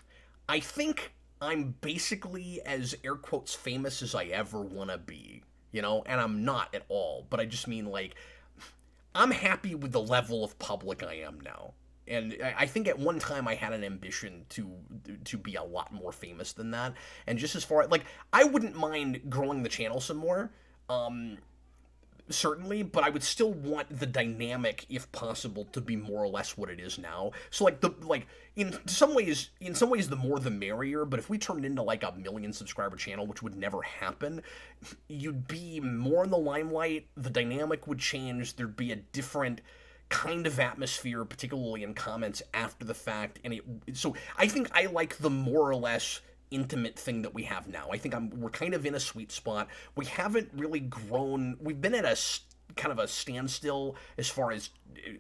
I think I'm basically as air quotes famous as I ever want to be, and I'm not at all. But I just mean, like, I'm happy with the level of public I am now. And I think at one time I had an ambition to be a lot more famous than that. And just as far, like, I wouldn't mind growing the channel some more, certainly, but I would still want the dynamic, if possible, to be more or less what it is now. So, like, in some ways, the more the merrier. But if we turned into like a 1 million subscriber channel, which would never happen, you'd be more in the limelight. The dynamic would change. There'd be a different kind of atmosphere, particularly in comments after the fact. And so I think I like the more or less intimate thing that we have now. I think we're kind of in a sweet spot. We haven't really grown. We've been at a kind of a standstill as far as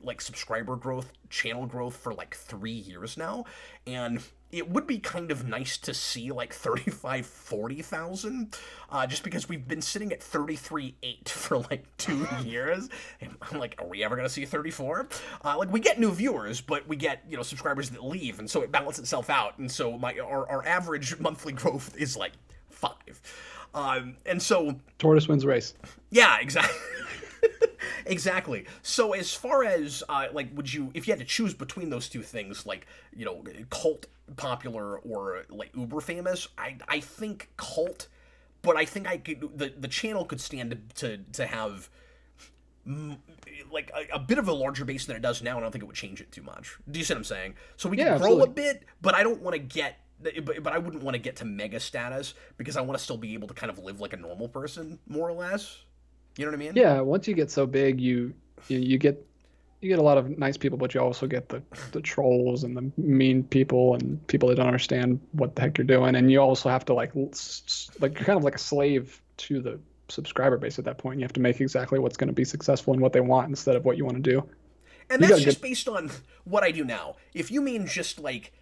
like subscriber growth, channel growth for like 3 years now. And it would be kind of nice to see like 35, 40,000, just because we've been sitting at 33.8 for like 2 years. And I'm like, are we ever going to see 34? Like, we get new viewers, but we get, subscribers that leave. And so it balances itself out. And so our average monthly growth is like 5. And so tortoise wins race. Yeah, exactly. Exactly. So as far as like, would you, if you had to choose between those two things, like, cult popular or like uber famous, I think cult, but I think I could, the channel could stand to have like a bit of a larger base than it does now, and I don't think it would change it too much. Do you see what I'm saying? So we can grow a bit, but I don't want to get, but I wouldn't want to get to mega status, because I want to still be able to kind of live like a normal person, more or less. You know what I mean? Yeah, once you get so big, you get a lot of nice people, but you also get the trolls and the mean people and people that don't understand what the heck you're doing, and you also have to like you're kind of like a slave to the subscriber base at that point. You have to make exactly what's going to be successful and what they want instead of what you want to do. And that's just based on what I do now. If you mean just like,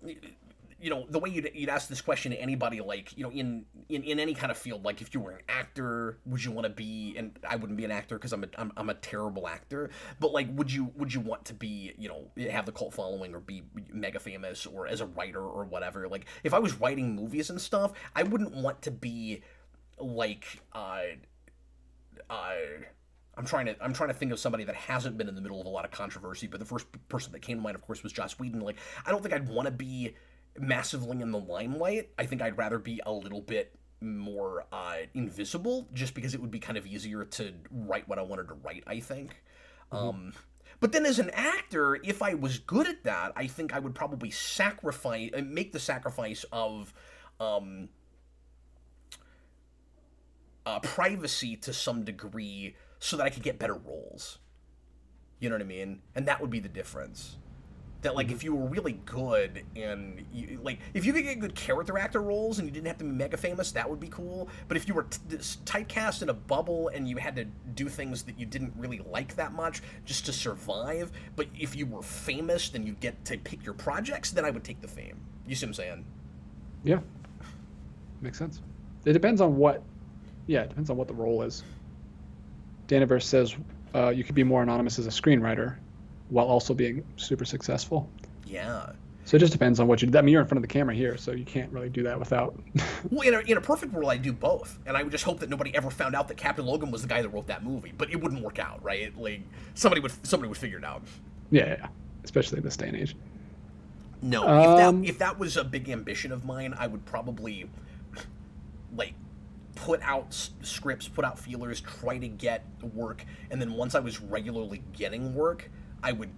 the way you'd ask this question to anybody, like, in any kind of field, like if you were an actor, would you want to be, and I wouldn't be an actor because I'm a terrible actor, but like, would you want to be, have the cult following or be mega famous, or as a writer or whatever? Like, if I was writing movies and stuff, I wouldn't want to be like, I'm trying to think of somebody that hasn't been in the middle of a lot of controversy, but the first person that came to mind, of course, was Joss Whedon. Like, I don't think I'd want to be massively in the limelight. I think I'd rather be a little bit more invisible, just because it would be kind of easier to write what I wanted to write, I think. But then as an actor, if I was good at that, I think I would probably make the sacrifice of privacy to some degree, so that I could get better roles. You know what I mean? And that would be the difference. That, like, if you were really good, and if you could get good character actor roles and you didn't have to be mega famous, that would be cool. But if you were typecast in a bubble and you had to do things that you didn't really like that much just to survive, but if you were famous, then you get to pick your projects, then I would take the fame. You see what I'm saying? Yeah. Makes sense. It depends on what the role is. Daniverse says you could be more anonymous as a screenwriter while also being super successful. Yeah. So it just depends on what you do. I mean, you're in front of the camera here, so you can't really do that without. Well, in a perfect world, I'd do both. And I would just hope that nobody ever found out that Captain Logan was the guy that wrote that movie. But it wouldn't work out, right? Like, somebody would figure it out. Yeah. Especially in this day and age. No, if that was a big ambition of mine, I would probably, like, put out scripts, put out feelers, try to get work, and then once I was regularly getting work, I would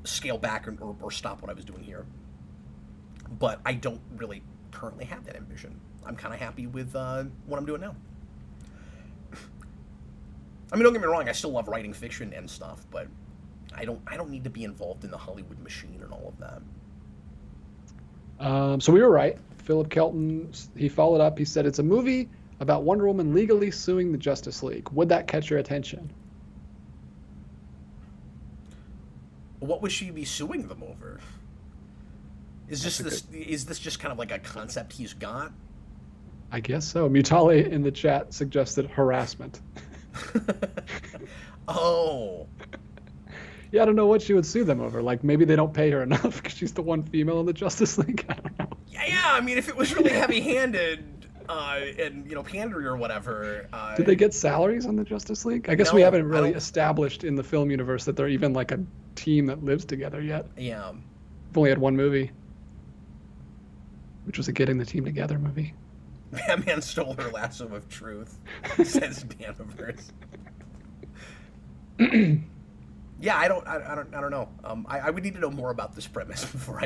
scale back or stop what I was doing here. But I don't really currently have that ambition. I'm kind of happy with what I'm doing now. I mean, don't get me wrong, I still love writing fiction and stuff, but I don't need to be involved in the Hollywood machine and all of that. So we were right. Philip Kelton, he followed up. He said it's a movie about Wonder Woman legally suing the Justice League. Would that catch your attention? What would she be suing them over? Is this just kind of like a concept he's got? I guess so. Mutale in the chat suggested harassment. Oh. Yeah, I don't know what she would sue them over. Like, maybe they don't pay her enough because she's the one female in the Justice League. I don't know. Yeah, I mean, if it was really heavy-handed and, pandery or whatever... Did they get salaries on the Justice League? I guess we haven't really established in the film universe that they're even, like, a team that lives together yet. Yeah. We've only had one movie, which was a Getting the Team Together movie. Batman stole her lasso of truth, says Daniverse. Yeah, I don't know. I would need to know more about this premise before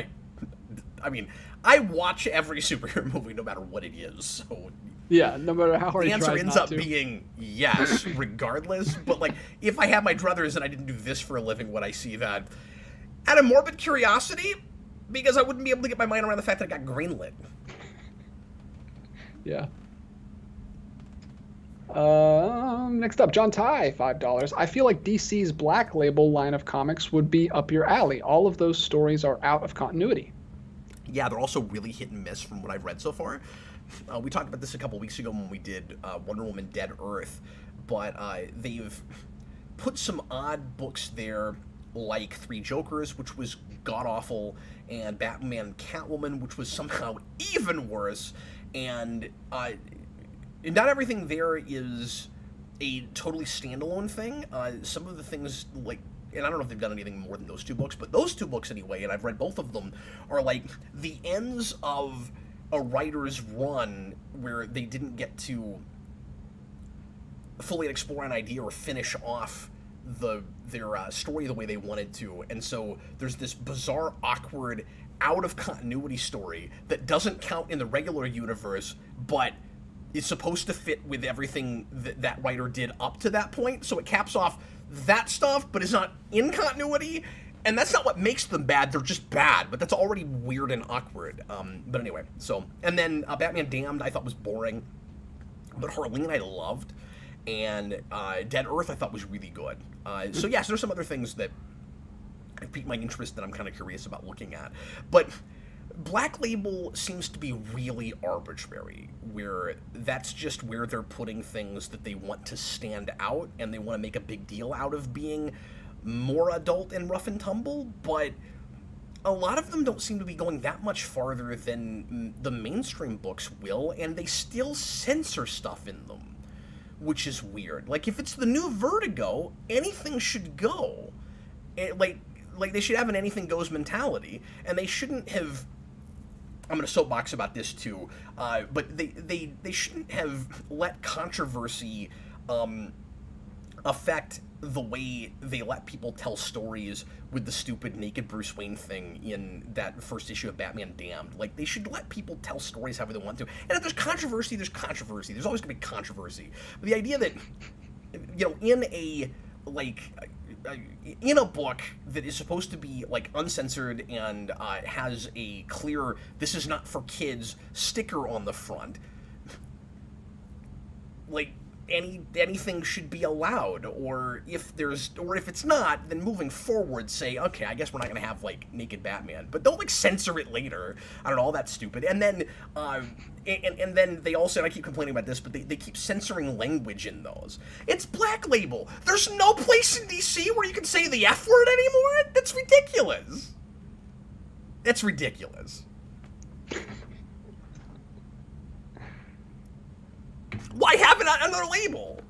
I mean, I watch every superhero movie no matter what it is. So yeah, no matter how hard the answer ends up being yes, regardless. But like, if I had my druthers and I didn't do this for a living, would I see that? Out of morbid curiosity, because I wouldn't be able to get my mind around the fact that it got greenlit. Yeah. Next up, John Ty, $5. I feel like DC's Black Label line of comics would be up your alley. All of those stories are out of continuity. Yeah, they're also really hit and miss from what I've read so far. We talked about this a couple weeks ago when we did Wonder Woman Dead Earth, but they've put some odd books there, like Three Jokers, which was god-awful, and Batman Catwoman, which was somehow even worse, and not everything there is a totally standalone thing. Some of the things, like, and I don't know if they've done anything more than those two books, but those two books anyway, and I've read both of them, are like the ends of a writer's run where they didn't get to fully explore an idea or finish off their story the way they wanted to. And so there's this bizarre, awkward, out-of-continuity story that doesn't count in the regular universe, but is supposed to fit with everything that writer did up to that point. So it caps off that stuff, but is not in continuity. And that's not what makes them bad. They're just bad, but that's already weird and awkward. But anyway, so... And then Batman Damned I thought was boring, but Harleen I loved. And Dead Earth I thought was really good. So yes, there's some other things that have piqued my interest that I'm kind of curious about looking at. But Black Label seems to be really arbitrary, where that's just where they're putting things that they want to stand out, and they want to make a big deal out of being more adult and rough and tumble, but a lot of them don't seem to be going that much farther than the mainstream books will, and they still censor stuff in them, which is weird. Like, if it's the new Vertigo, anything should go. Like they should have an anything goes mentality, and they shouldn't have... I'm going to soapbox about this too, but they shouldn't have let controversy affect the way they let people tell stories with the stupid naked Bruce Wayne thing in that first issue of Batman Damned. Like, they should let people tell stories however they want to. And if there's controversy, there's controversy. There's always going to be controversy. But the idea that, in a book that is supposed to be, like, uncensored and has a clear, this is not for kids, sticker on the front, like, anything should be allowed, or if it's not, then moving forward say, okay, I guess we're not going to have, like, naked Batman, but don't, like, censor it later. I don't know, all that's stupid. And then, and then they also, and I keep complaining about this, but they keep censoring language in those. It's Black Label. There's no place in DC where you can say the F word anymore? That's ridiculous. That's ridiculous. Why have it on another label?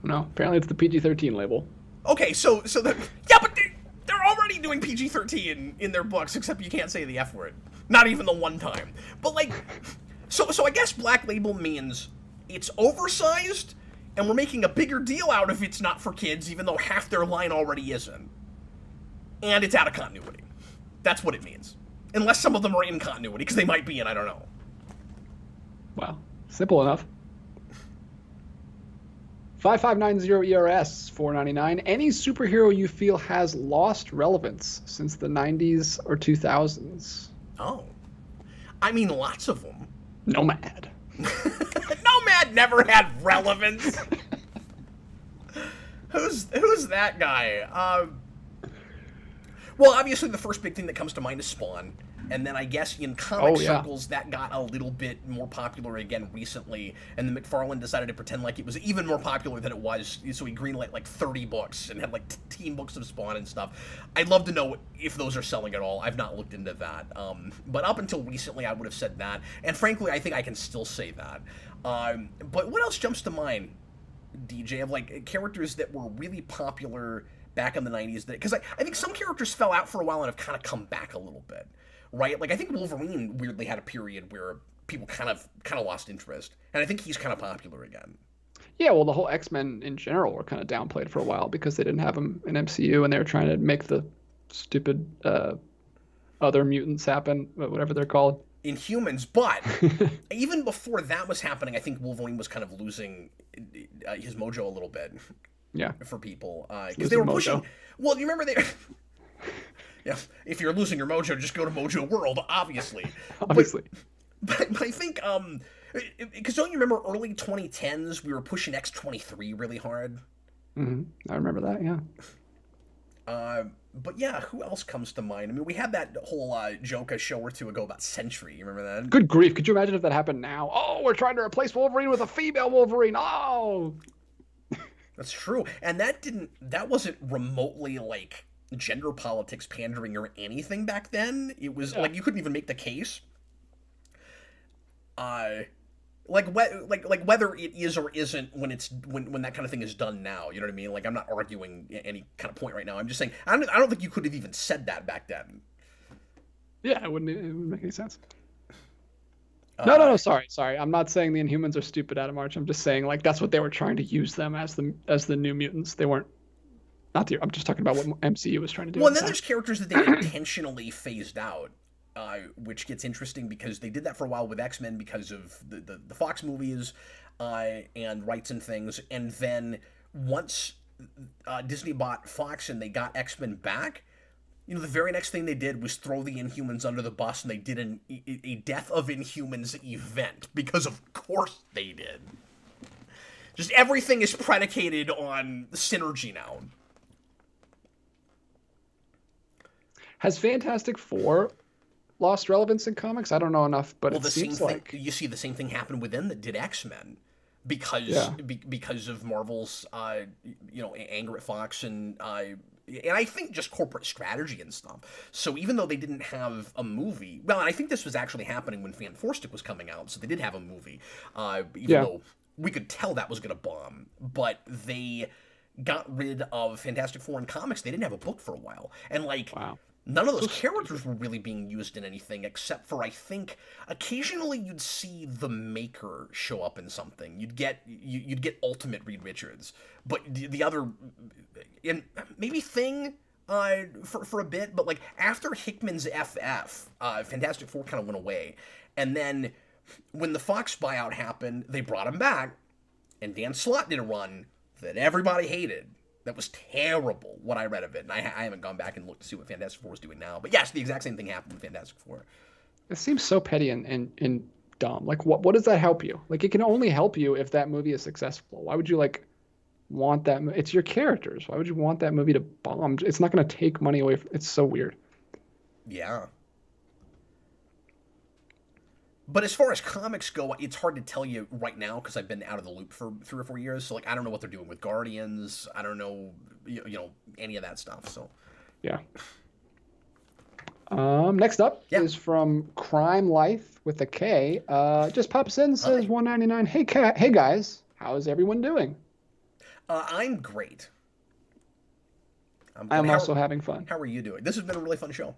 No, apparently it's the PG-13 label. Okay, but they're already doing PG-13 in their books, except you can't say the F word. Not even the one time. But, like, so I guess Black Label means it's oversized, and we're making a bigger deal out of it's not for kids, even though half their line already isn't. And it's out of continuity. That's what it means. Unless some of them are in continuity, because they might be, and I don't know. Wow, simple enough. 5590 ERS, $4.99. Any superhero you feel has lost relevance since the 90s or 2000s? Oh. I mean, lots of them. Nomad. Nomad never had relevance. Who's that guy? Well, obviously the first big thing that comes to mind is Spawn. And then I guess in comic yeah. circles, that got a little bit more popular again recently. And then McFarlane decided to pretend like it was even more popular than it was. So he greenlit like 30 books and had like 10 books of Spawn and stuff. I'd love to know if those are selling at all. I've not looked into that. But up until recently, I would have said that. And frankly, I think I can still say that. But what else jumps to mind, DJ, of like characters that were really popular back in the 90s? Because I think some characters fell out for a while and have kind of come back a little bit. Right, like I think Wolverine weirdly had a period where people kind of lost interest, and I think he's kind of popular again. Yeah, well, the whole X-Men in general were kind of downplayed for a while because they didn't have them in MCU, and they were trying to make the stupid other mutants happen, whatever they're called. Inhumans, but even before that was happening, I think Wolverine was kind of losing his mojo a little bit. Yeah, for people because they were pushing. Well, you remember they. Yeah, if you're losing your mojo, just go to Mojo World, obviously. Obviously. But I think, because don't you remember early 2010s, we were pushing X-23 really hard? Mm-hmm. I remember that, yeah. But yeah, who else comes to mind? I mean, we had that whole joke a show or two ago about Sentry. You remember that? Good grief. Could you imagine if that happened now? Oh, we're trying to replace Wolverine with a female Wolverine. Oh! That's true. And that wasn't remotely, like, gender politics pandering or anything back then. It was like you couldn't even make the case. Like whether it is or isn't when that kind of thing is done now. You know what I mean? Like I'm not arguing any kind of point right now. I'm just saying I don't think you could have even said that back then. Yeah, it wouldn't make any sense. No, sorry. I'm not saying the Inhumans are stupid, Adam Arch. I'm just saying like that's what they were trying to use them as the New Mutants. They weren't. I'm just talking about what MCU was trying to do. Well, and then there's characters that they intentionally phased out, which gets interesting because they did that for a while with X-Men because of the Fox movies and rights and things. And then once Disney bought Fox and they got X-Men back, you know, the very next thing they did was throw the Inhumans under the bus, and they did a Death of Inhumans event because of course they did. Just everything is predicated on synergy now. Has Fantastic Four lost relevance in comics? I don't know enough, but it seems like you see the same thing happen with them that did X-Men because of Marvel's anger at Fox and I think just corporate strategy and stuff. So even though they didn't have a movie, well, and I think this was actually happening when Fan Four Stick was coming out, so they did have a movie, even though we could tell that was going to bomb, but they got rid of Fantastic Four in comics. They didn't have a book for a while, and none of those characters were really being used in anything except for, I think, occasionally you'd see the Maker show up in something. You'd get Ultimate Reed Richards, but the other, and maybe Thing for a bit, but like after Hickman's FF, Fantastic Four kind of went away, and then when the Fox buyout happened, they brought him back, and Dan Slott did a run that everybody hated. That was terrible, what I read of it. And I haven't gone back and looked to see what Fantastic Four is doing now. But yes, the exact same thing happened with Fantastic Four. It seems so petty and dumb. Like, what does that help you? Like, it can only help you if that movie is successful. Why would you, like, want that? It's your characters. Why would you want that movie to bomb? It's not going to take money away. It's so weird. Yeah. But as far as comics go, it's hard to tell you right now because I've been out of the loop for 3 or 4 years. So, like, I don't know what they're doing with Guardians. I don't know, any of that stuff. So, yeah. Next up is from Crime Life with a K. Just pops in, says $1.99. Hey guys, how is everyone doing? I'm great. I'm also having fun. How are you doing? This has been a really fun show.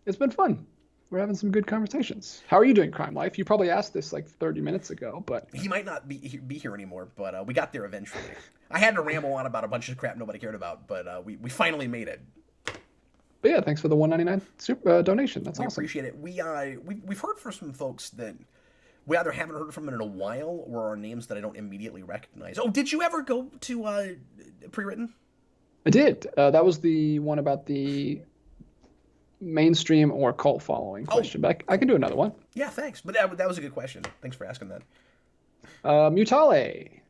It's been fun. We're having some good conversations. How are you doing, Crime Life? You probably asked this like 30 minutes ago, but... He might not be here anymore, but we got there eventually. I had to ramble on about a bunch of crap nobody cared about, but we finally made it. But yeah, thanks for the $1.99 super donation. That's awesome. We appreciate it. We've heard from some folks that we either haven't heard from in a while or are names that I don't immediately recognize. Oh, did you ever go to Pre-Written? I did. That was the one about the mainstream or cult following question, but I can do another one. Yeah, thanks. But that was a good question. Thanks for asking that. Mutale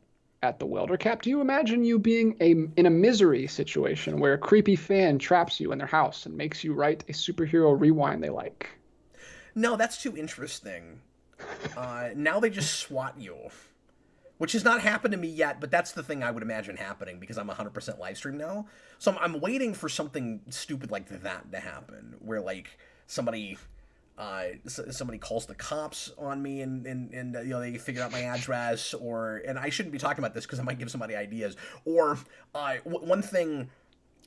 at the Welder Cap. Do you imagine you being in a misery situation where a creepy fan traps you in their house and makes you write a superhero rewind they like? No, that's too interesting. Now they just SWAT you. Which has not happened to me yet, but that's the thing I would imagine happening because I'm 100% live stream now. So I'm waiting for something stupid like that to happen, where like somebody calls the cops on me and they figure out my address, and I shouldn't be talking about this because I might give somebody ideas. Or one thing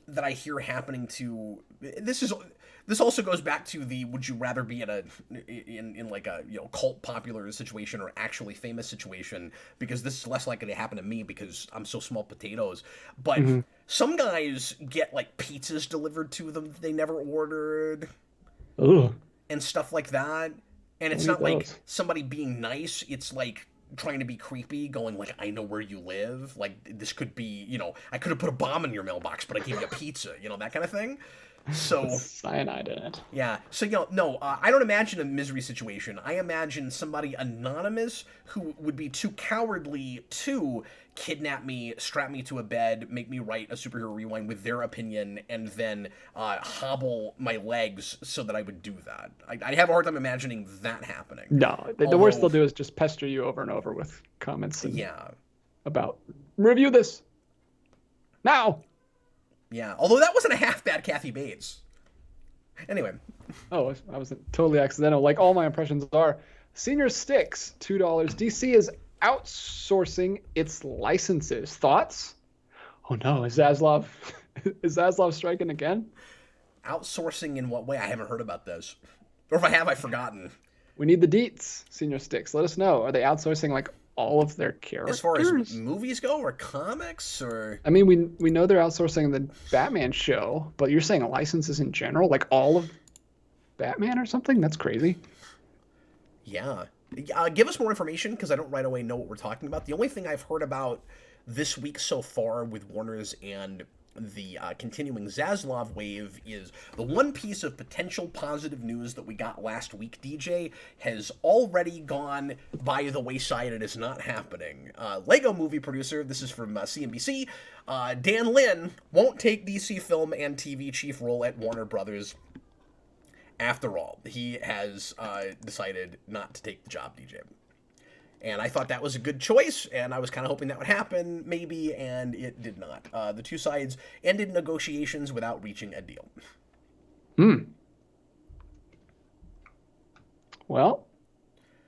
that I hear happening to this also goes back to the would you rather be in like a cult popular situation or actually famous situation, because this is less likely to happen to me because I'm so small potatoes. But some guys get like pizzas delivered to them that they never ordered. Ugh. And stuff like that. And it's not like somebody being nice, it's like trying to be creepy, going like, I know where you live, like this could be, I could have put a bomb in your mailbox, but I gave you a pizza, that kind of thing. So cyanide in it. Yeah. So no, I don't imagine a misery situation. I imagine somebody anonymous who would be too cowardly to kidnap me, strap me to a bed, make me write a superhero rewind with their opinion, and then hobble my legs so that I would do that. I have a hard time imagining that happening. No, the worst they'll do is just pester you over and over with comments. About review this now. Yeah, although that wasn't a half bad Kathy Bates. Anyway. Oh, I was totally accidental. Like all my impressions are. Senior Sticks, $2. DC is outsourcing its licenses. Thoughts? Oh no, is Zaslav striking again? Outsourcing in what way? I haven't heard about this. Or if I have, I've forgotten. We need the deets, Senior Sticks. Let us know. Are they outsourcing like all of their characters? As far as movies go, or comics, or... I mean, we know they're outsourcing the Batman show, but you're saying licenses in general? Like all of Batman or something? That's crazy. Yeah. Give us more information, because I don't right away know what we're talking about. The only thing I've heard about this week so far with Warner's and the continuing Zaslav wave is the one piece of potential positive news that we got last week, DJ, has already gone by the wayside. It is not happening. Lego movie producer, this is from CNBC, Dan Lin won't take DC film and TV chief role at Warner Brothers. After all, he has decided not to take the job, DJ. And I thought that was a good choice, and I was kind of hoping that would happen, maybe, and it did not. The two sides ended negotiations without reaching a deal. Well,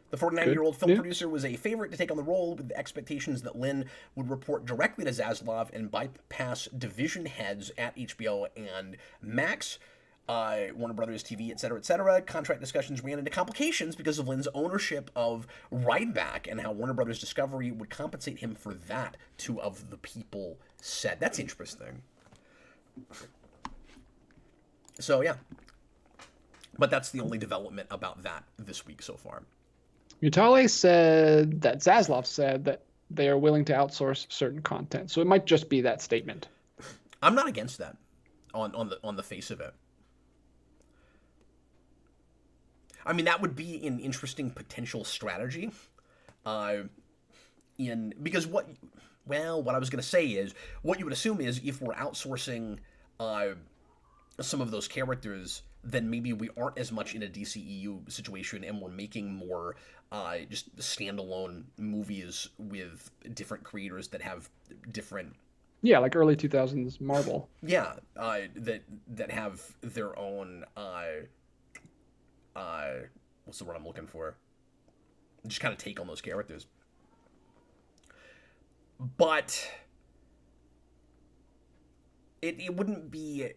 the 49-year-old film producer was a favorite to take on the role, with the expectations that Lin would report directly to Zaslav and bypass division heads at HBO and Max, Warner Brothers TV, etc., etc. Contract discussions ran into complications because of Lin's ownership of Rideback and how Warner Brothers Discovery would compensate him for that, two of the people said. That's interesting. So, yeah. But that's the only development about that this week so far. Mutale said that Zaslav said that they are willing to outsource certain content. So it might just be that statement. I'm not against that on the face of it. I mean, that would be an interesting potential strategy. Because what I was going to say is, what you would assume is if we're outsourcing some of those characters, then maybe we aren't as much in a DCEU situation and we're making more just standalone movies with different creators that have different... Yeah, like early 2000s Marvel. Yeah, that have their own... what's the word I'm looking for? Just kind of take on those characters. But it wouldn't be...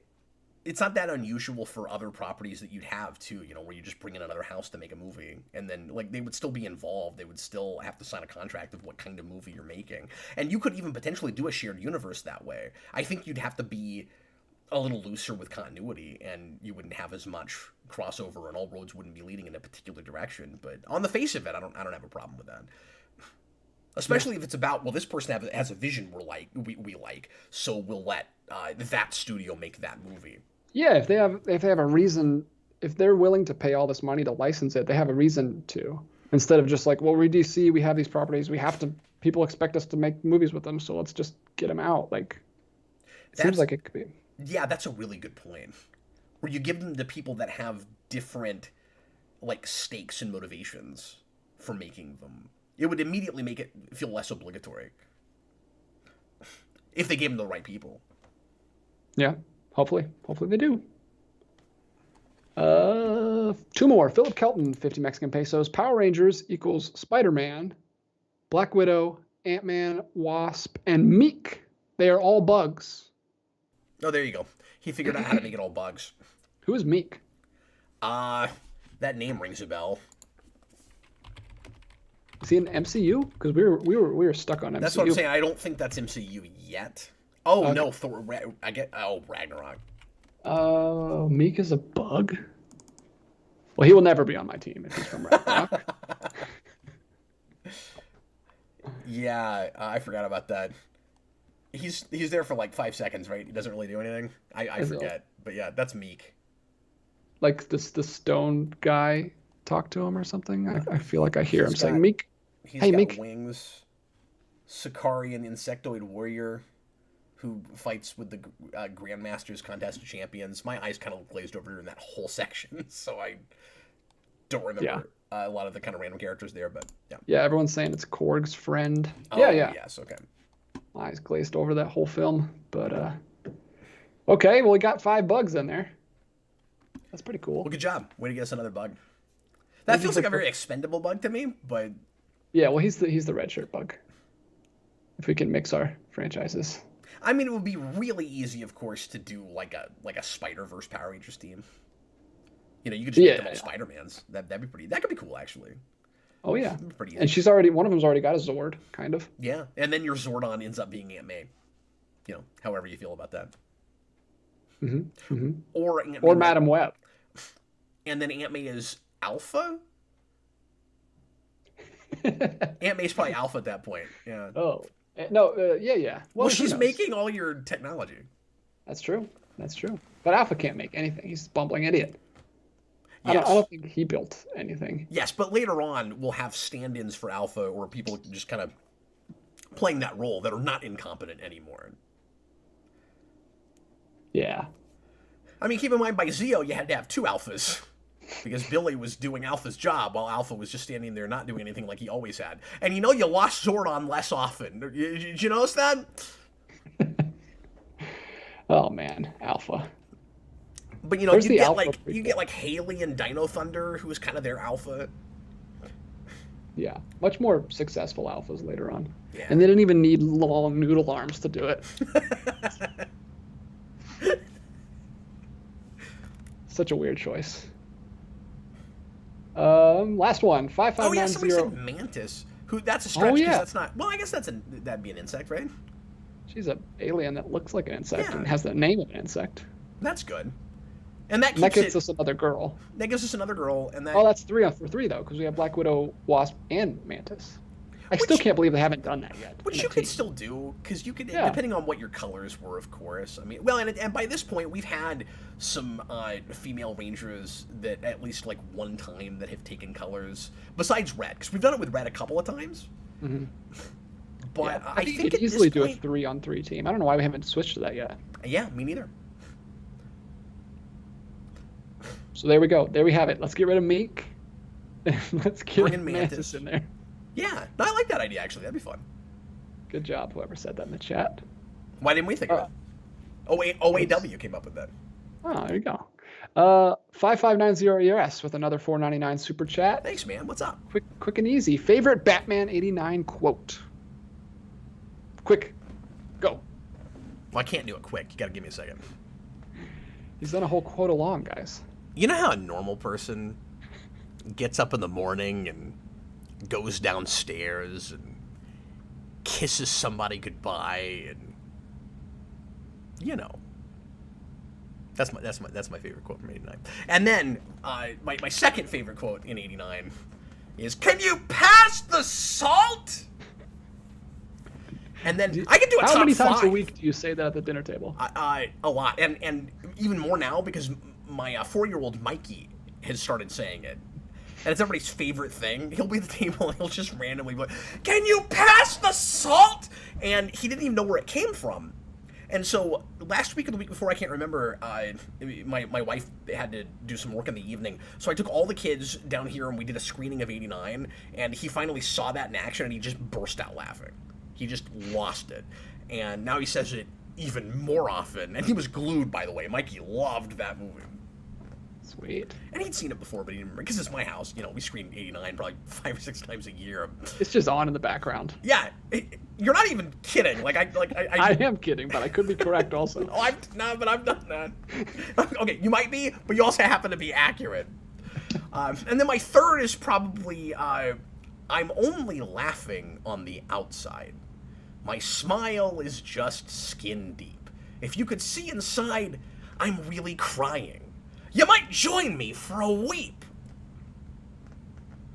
It's not that unusual for other properties that you'd have, too, where you just bring in another house to make a movie. And then, like, they would still be involved. They would still have to sign a contract of what kind of movie you're making. And you could even potentially do a shared universe that way. I think you'd have to be a little looser with continuity, and you wouldn't have as much crossover, and all roads wouldn't be leading in a particular direction. But on the face of it, I don't have a problem with that. Especially if it's about, well, this person has a vision we like, so we'll let that studio make that movie. Yeah, if they have a reason, if they're willing to pay all this money to license it, they have a reason to. Instead of just like, well, we're DC, we have these properties, people expect us to make movies with them, so let's just get them out. Like, it seems like it could be. Yeah, that's a really good point. Where you give them to people that have different like stakes and motivations for making them. It would immediately make it feel less obligatory if they gave them the right people. Yeah, hopefully they do. 2 more. Philip Kelton, 50 Mexican pesos. Power Rangers equals Spider-Man, Black Widow, Ant-Man, Wasp, and Meek. They are all bugs. Oh, there you go. He figured out how to make it all bugs. Who is Meek? That name rings a bell. Is he in MCU? Because we were stuck on MCU. That's what I'm saying. I don't think that's MCU yet. Oh, okay. No, Thor. Ragnarok. Meek is a bug? Well, he will never be on my team if he's from Ragnarok. Yeah, I forgot about that. He's there for like 5 seconds, right? He doesn't really do anything. I forget. But yeah, that's Meek. Like the stone guy talk to him or something? I feel like I hear him saying, Meek. He's hey, got Meek. wings. Sicarian insectoid warrior who fights with the Grandmasters Contest of Champions. My eyes kind of glazed over in that whole section, so I don't remember a lot of the kind of random characters there, but yeah. Yeah, everyone's saying it's Korg's friend. Oh, yeah. Yes, okay. My eyes glazed over that whole film, but okay, well, we got 5 bugs in there. That's pretty cool. Well, good job. Way to get us another bug. That feels like a very expendable bug to me, but... Yeah, well, he's the red shirt bug. If we can mix our franchises. I mean, it would be really easy, of course, to do like a Spider-Verse Power Rangers team. You know, you could just make them all Spider-Mans. That'd be pretty... That could be cool, actually. Oh, yeah. Pretty easy. And one of them's already got a Zord, kind of. Yeah, and then your Zordon ends up being Aunt May. You know, however you feel about that. Mm-hmm. Mm-hmm. Or Madam Web. And then Aunt May is Alpha? Aunt May's probably Alpha at that point. Yeah. Oh. No, yeah. Well, she's making all your technology. That's true. But Alpha can't make anything. He's a bumbling idiot. Yes. I don't think he built anything. Yes, but later on, we'll have stand-ins for Alpha or people just kind of playing that role that are not incompetent anymore. Yeah. I mean, keep in mind, by Zeo, you had to have 2 Alphas. Because Billy was doing Alpha's job while Alpha was just standing there not doing anything like he always had. And you know you lost Zordon less often. Did you notice that? Oh, man. Alpha. But, you know, you get like Haley and Dino Thunder, who was kind of their Alpha. Yeah. Much more successful Alphas later on. Yeah. And they didn't even need long noodle arms to do it. Such a weird choice. Last one. 5590. Oh yeah, somebody said Mantis. That's a stretch because that's not. Well, I guess that'd be an insect, right? She's an alien that looks like an insect and Yeah. has the name of an insect. That's good. And that gives us another girl. That gives us another girl, and that. Oh, that's 3 for 3 though, because we have Black Widow, Wasp, and Mantis. I still can't believe they haven't done that yet. Which you could still do, because you could, depending on what your colors were, of course. I mean, well, and by this point, we've had some female Rangers that at least like one time that have taken colors, besides Red, because we've done it with Red a couple of times. Mm-hmm. But yeah, I think you could easily do a 3-on-3 team. I don't know why we haven't switched to that yet. Yeah, me neither. So there we go. There we have it. Let's get rid of Meek. Let's get Mantis in there. Yeah, I like that idea, actually. That'd be fun. Good job, whoever said that in the chat. Why didn't we think of it? OAW came up with that. Oh, there you go. 5590 ERS with another $4.99 super chat. Thanks, man. What's up? Quick and easy. Favorite Batman 89 quote? Quick. Go. Well, I can't do it quick. You gotta give me a second. He's done a whole quote along, guys. You know how a normal person gets up in the morning and goes downstairs and kisses somebody goodbye, and you know, that's my favorite quote from '89. And then my second favorite quote in '89 is, "Can you pass the salt?" And then I can do a top 5. How many times a week do you say that at the dinner table? A lot, and even more now because my 4-year-old Mikey has started saying it. And it's everybody's favorite thing. He'll be at the table and he'll just randomly be like, "Can you pass the salt?" And he didn't even know where it came from. And so last week or the week before, I can't remember, my wife had to do some work in the evening. So I took all the kids down here and we did a screening of 89. And he finally saw that in action and he just burst out laughing. He just lost it. And now he says it even more often. And he was glued, by the way. Mikey loved that movie. Sweet. And he'd seen it before, but he didn't remember. Because it's my house. You know, we screen 89 probably 5 or 6 times a year. It's just on in the background. Yeah. You're not even kidding. I am kidding, but I could be correct also. But I've done that. Okay, you might be, but you also happen to be accurate. And then my third is probably, I'm only laughing on the outside. My smile is just skin deep. If you could see inside, I'm really crying. You might join me for a weep.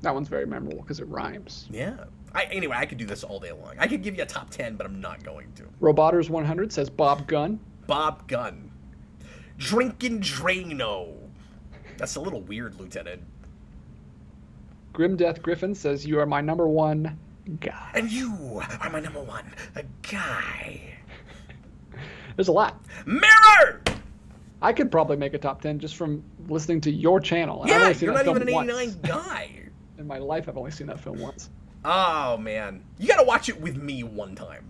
That one's very memorable because it rhymes. Yeah. Anyway, I could do this all day long. I could give you a top 10, but I'm not going to. Roboters 100 says Bob Gunn. Bob Gunn. Drinkin' Drano. That's a little weird, Lieutenant. Grim Death Griffin says, you are my number one guy. And you are my number one guy. There's a lot. Mirror! I could probably make a top 10 just from listening to your channel. And Yeah, you're not even an 89 guy. In my life, I've only seen that film once. Oh, man. You gotta watch it with me one time.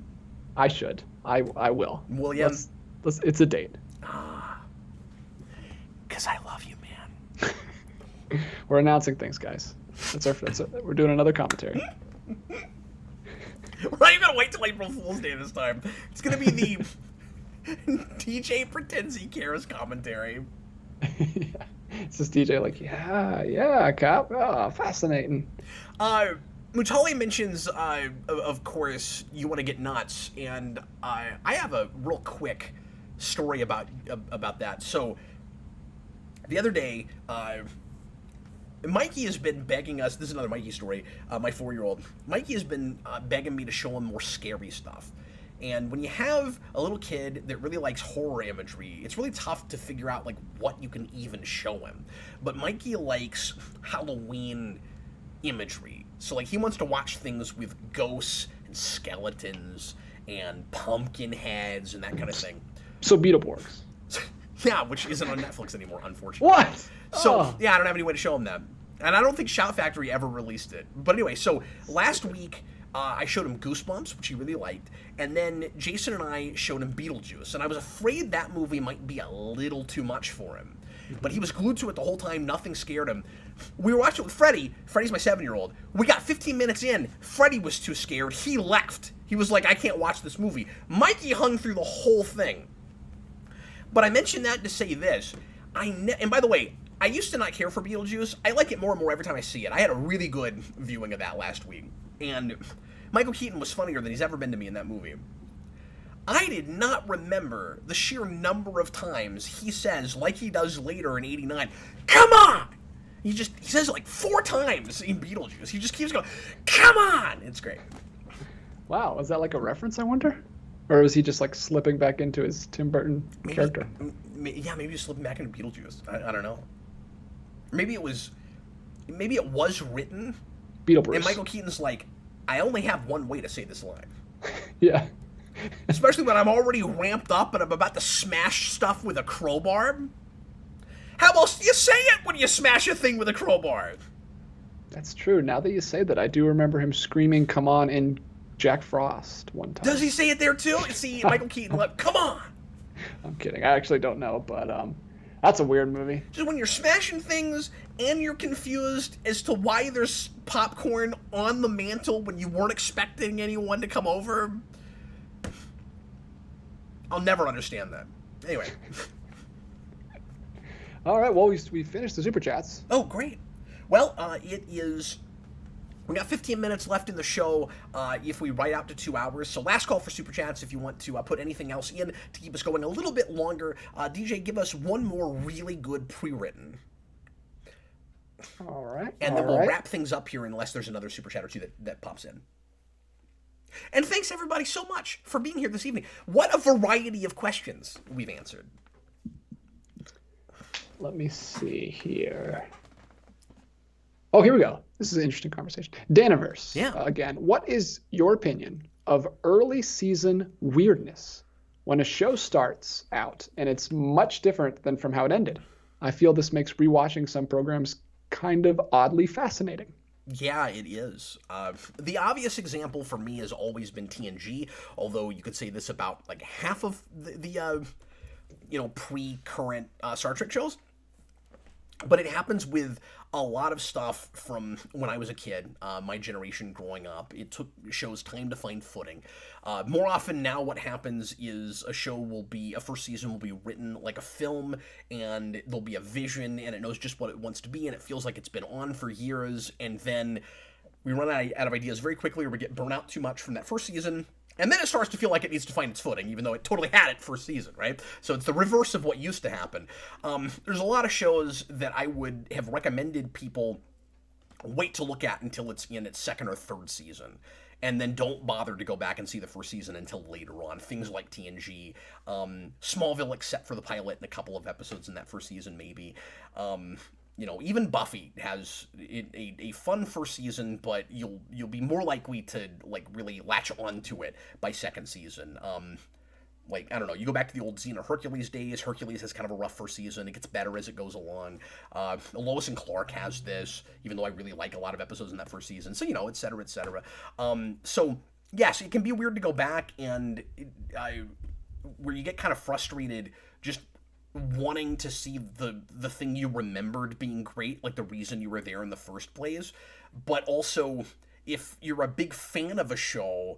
I should. I will. William? It's a date. Because I love you, man. We're announcing things, guys. We're doing another commentary. We're not even gonna wait till April Fool's Day this time. It's gonna be the DJ pretends he cares commentary. Yeah. It's just DJ like, yeah, cop. Oh, fascinating. Mutali mentions, of course, you want to get nuts, and I have a real quick story about that. So the other day, Mikey has been begging us. This is another Mikey story. My 4-year-old Mikey has been begging me to show him more scary stuff. And when you have a little kid that really likes horror imagery, it's really tough to figure out like what you can even show him. But Mikey likes Halloween imagery. So like he wants to watch things with ghosts and skeletons and pumpkin heads and that kind of thing. So Beetleborgs. Yeah, which isn't on Netflix anymore, unfortunately. What? So, yeah, I don't have any way to show him that. And I don't think Shout Factory ever released it. But anyway, so last week, I showed him Goosebumps, which he really liked. And then Jason and I showed him Beetlejuice. And I was afraid that movie might be a little too much for him. But he was glued to it the whole time. Nothing scared him. We were watching it with Freddie. Freddie's my 7-year-old. We got 15 minutes in. Freddie was too scared. He left. He was like, I can't watch this movie. Mikey hung through the whole thing. But I mentioned that to say this. And by the way, I used to not care for Beetlejuice. I like it more and more every time I see it. I had a really good viewing of that last week. And Michael Keaton was funnier than he's ever been to me in that movie. I did not remember the sheer number of times he says, like he does later in 89, come on! He says it like 4 times in Beetlejuice. He just keeps going, come on! It's great. Wow, is that like a reference, I wonder? Or was he just like slipping back into his Tim Burton character? Yeah, maybe he's slipping back into Beetlejuice. I don't know. Maybe it was written. Beetlejuice. And Michael Keaton's like, I only have one way to say this line. Yeah. Especially when I'm already ramped up and I'm about to smash stuff with a crowbar. How else do you say it when you smash a thing with a crowbar? That's true. Now that you say that, I do remember him screaming, come on, in Jack Frost one time. Does he say it there too? See, Michael Keaton, like, come on! I'm kidding. I actually don't know, but that's a weird movie. Just when you're smashing things and you're confused as to why there's popcorn on the mantle when you weren't expecting anyone to come over, I'll never understand that. Anyway. All right, well, we finished the Super Chats. Oh, great. Well, we got 15 minutes left in the show if we write out to 2 hours. So last call for Super Chats if you want to put anything else in to keep us going a little bit longer. DJ, give us one more really good pre-written. All right. And then we'll wrap things up here unless there's another Super Chat or 2 that pops in. And thanks, everybody, so much for being here this evening. What a variety of questions we've answered. Let me see here. Oh, here we go. This is an interesting conversation. Daniverse. Yeah. Again, what is your opinion of early season weirdness when a show starts out and it's much different than from how it ended. I feel this makes rewatching some programs kind of oddly fascinating. Yeah, it is. The obvious example for me has always been TNG, although you could say this about like half of the pre-current Star Trek shows. But it happens with a lot of stuff from when I was a kid, my generation growing up. It took shows time to find footing. More often now what happens is a first season will be written like a film, and there'll be a vision, and it knows just what it wants to be, and it feels like it's been on for years, and then we run out of ideas very quickly, or we get burnt out too much from that first season. And then it starts to feel like it needs to find its footing, even though it totally had it first season, right? So it's the reverse of what used to happen. There's a lot of shows that I would have recommended people wait to look at until it's in its second or third season, and then don't bother to go back and see the first season until later on. Things like TNG, Smallville, except for the pilot and a couple of episodes in that first season, maybe. Even Buffy has a fun first season, but you'll be more likely to like really latch onto it by second season. I don't know, you go back to the old Xena Hercules days. Hercules has kind of a rough first season. It gets better as it goes along. Lois and Clark has this, even though I really like a lot of episodes in that first season. So, et cetera, et cetera. So, yes, it can be weird to go back and where you get kind of frustrated just wanting to see the thing you remembered being great, like the reason you were there in the first place. But also, if you're a big fan of a show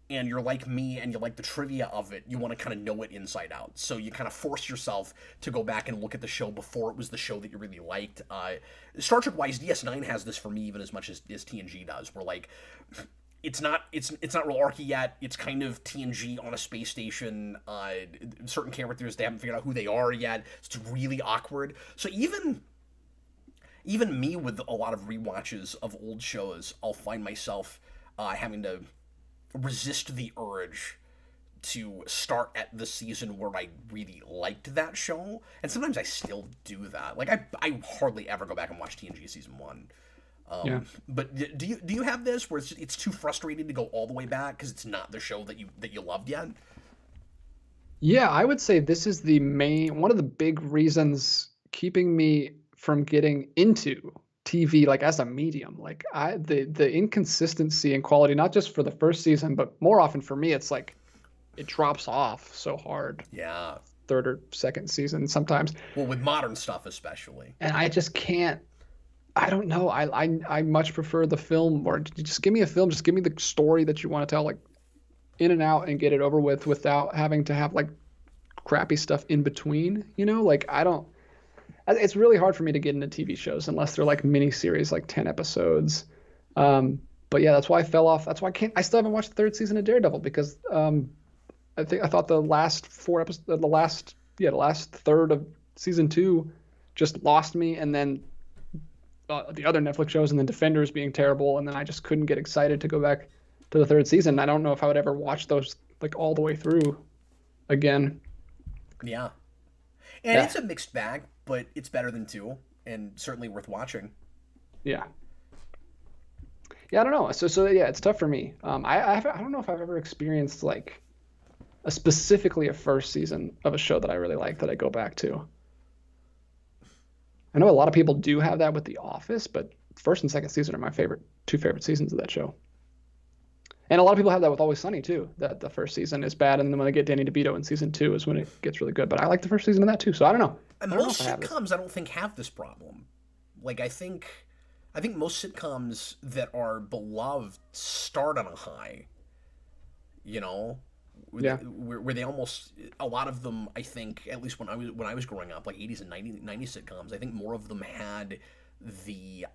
and you're like me and you like the trivia of it, you want to kind of know it inside out. So you kind of force yourself to go back and look at the show before it was the show that you really liked. Star Trek-wise, DS9 has this for me even as much as TNG does, where like it's not real archy yet. It's kind of TNG on a space station. Certain characters, they haven't figured out who they are yet. It's really awkward. So even me with a lot of rewatches of old shows, I'll find myself having to resist the urge to start at the season where I really liked that show. And sometimes I still do that. Like I hardly ever go back and watch TNG season 1. Yeah. But do you have this where it's too frustrating to go all the way back because it's not the show that you loved yet? Yeah, I would say this is one of the big reasons keeping me from getting into TV like as a medium. Like the inconsistency in quality, not just for the first season, but more often for me, it's like it drops off so hard. Yeah. Third or second season sometimes. Well, with modern stuff especially. And I just can't. I don't know. I much prefer the film, or just give me a film. Just give me the story that you want to tell, like in and out, and get it over with without having to have like crappy stuff in between. Like I don't. It's really hard for me to get into TV shows unless they're like mini series, like 10 episodes. But yeah, that's why I fell off. That's why I still haven't watched the third season of Daredevil because I thought the last 4 episodes, the last third of season 2 just lost me, and then the other Netflix shows, and then Defenders being terrible, and then I just couldn't get excited to go back to the third season. I don't know if I would ever watch those like all the way through again. Yeah. And it's a mixed bag, but it's better than 2, and certainly worth watching. Yeah. Yeah, I don't know. So yeah, it's tough for me. I don't know if I've ever experienced like specifically a first season of a show that I really like that I go back to. I know a lot of people do have that with The Office, but first and second season are my two favorite seasons of that show. And a lot of people have that with Always Sunny too, that the first season is bad, and then when they get Danny DeVito in season 2 is when it gets really good. But I like the first season of that too, so I don't know. And most sitcoms I don't think have this problem. Like I think most sitcoms that are beloved start on a high. Yeah. Where they almost, a lot of them, I think, at least when I was growing up, like 80s and 90s sitcoms, I think more of them had the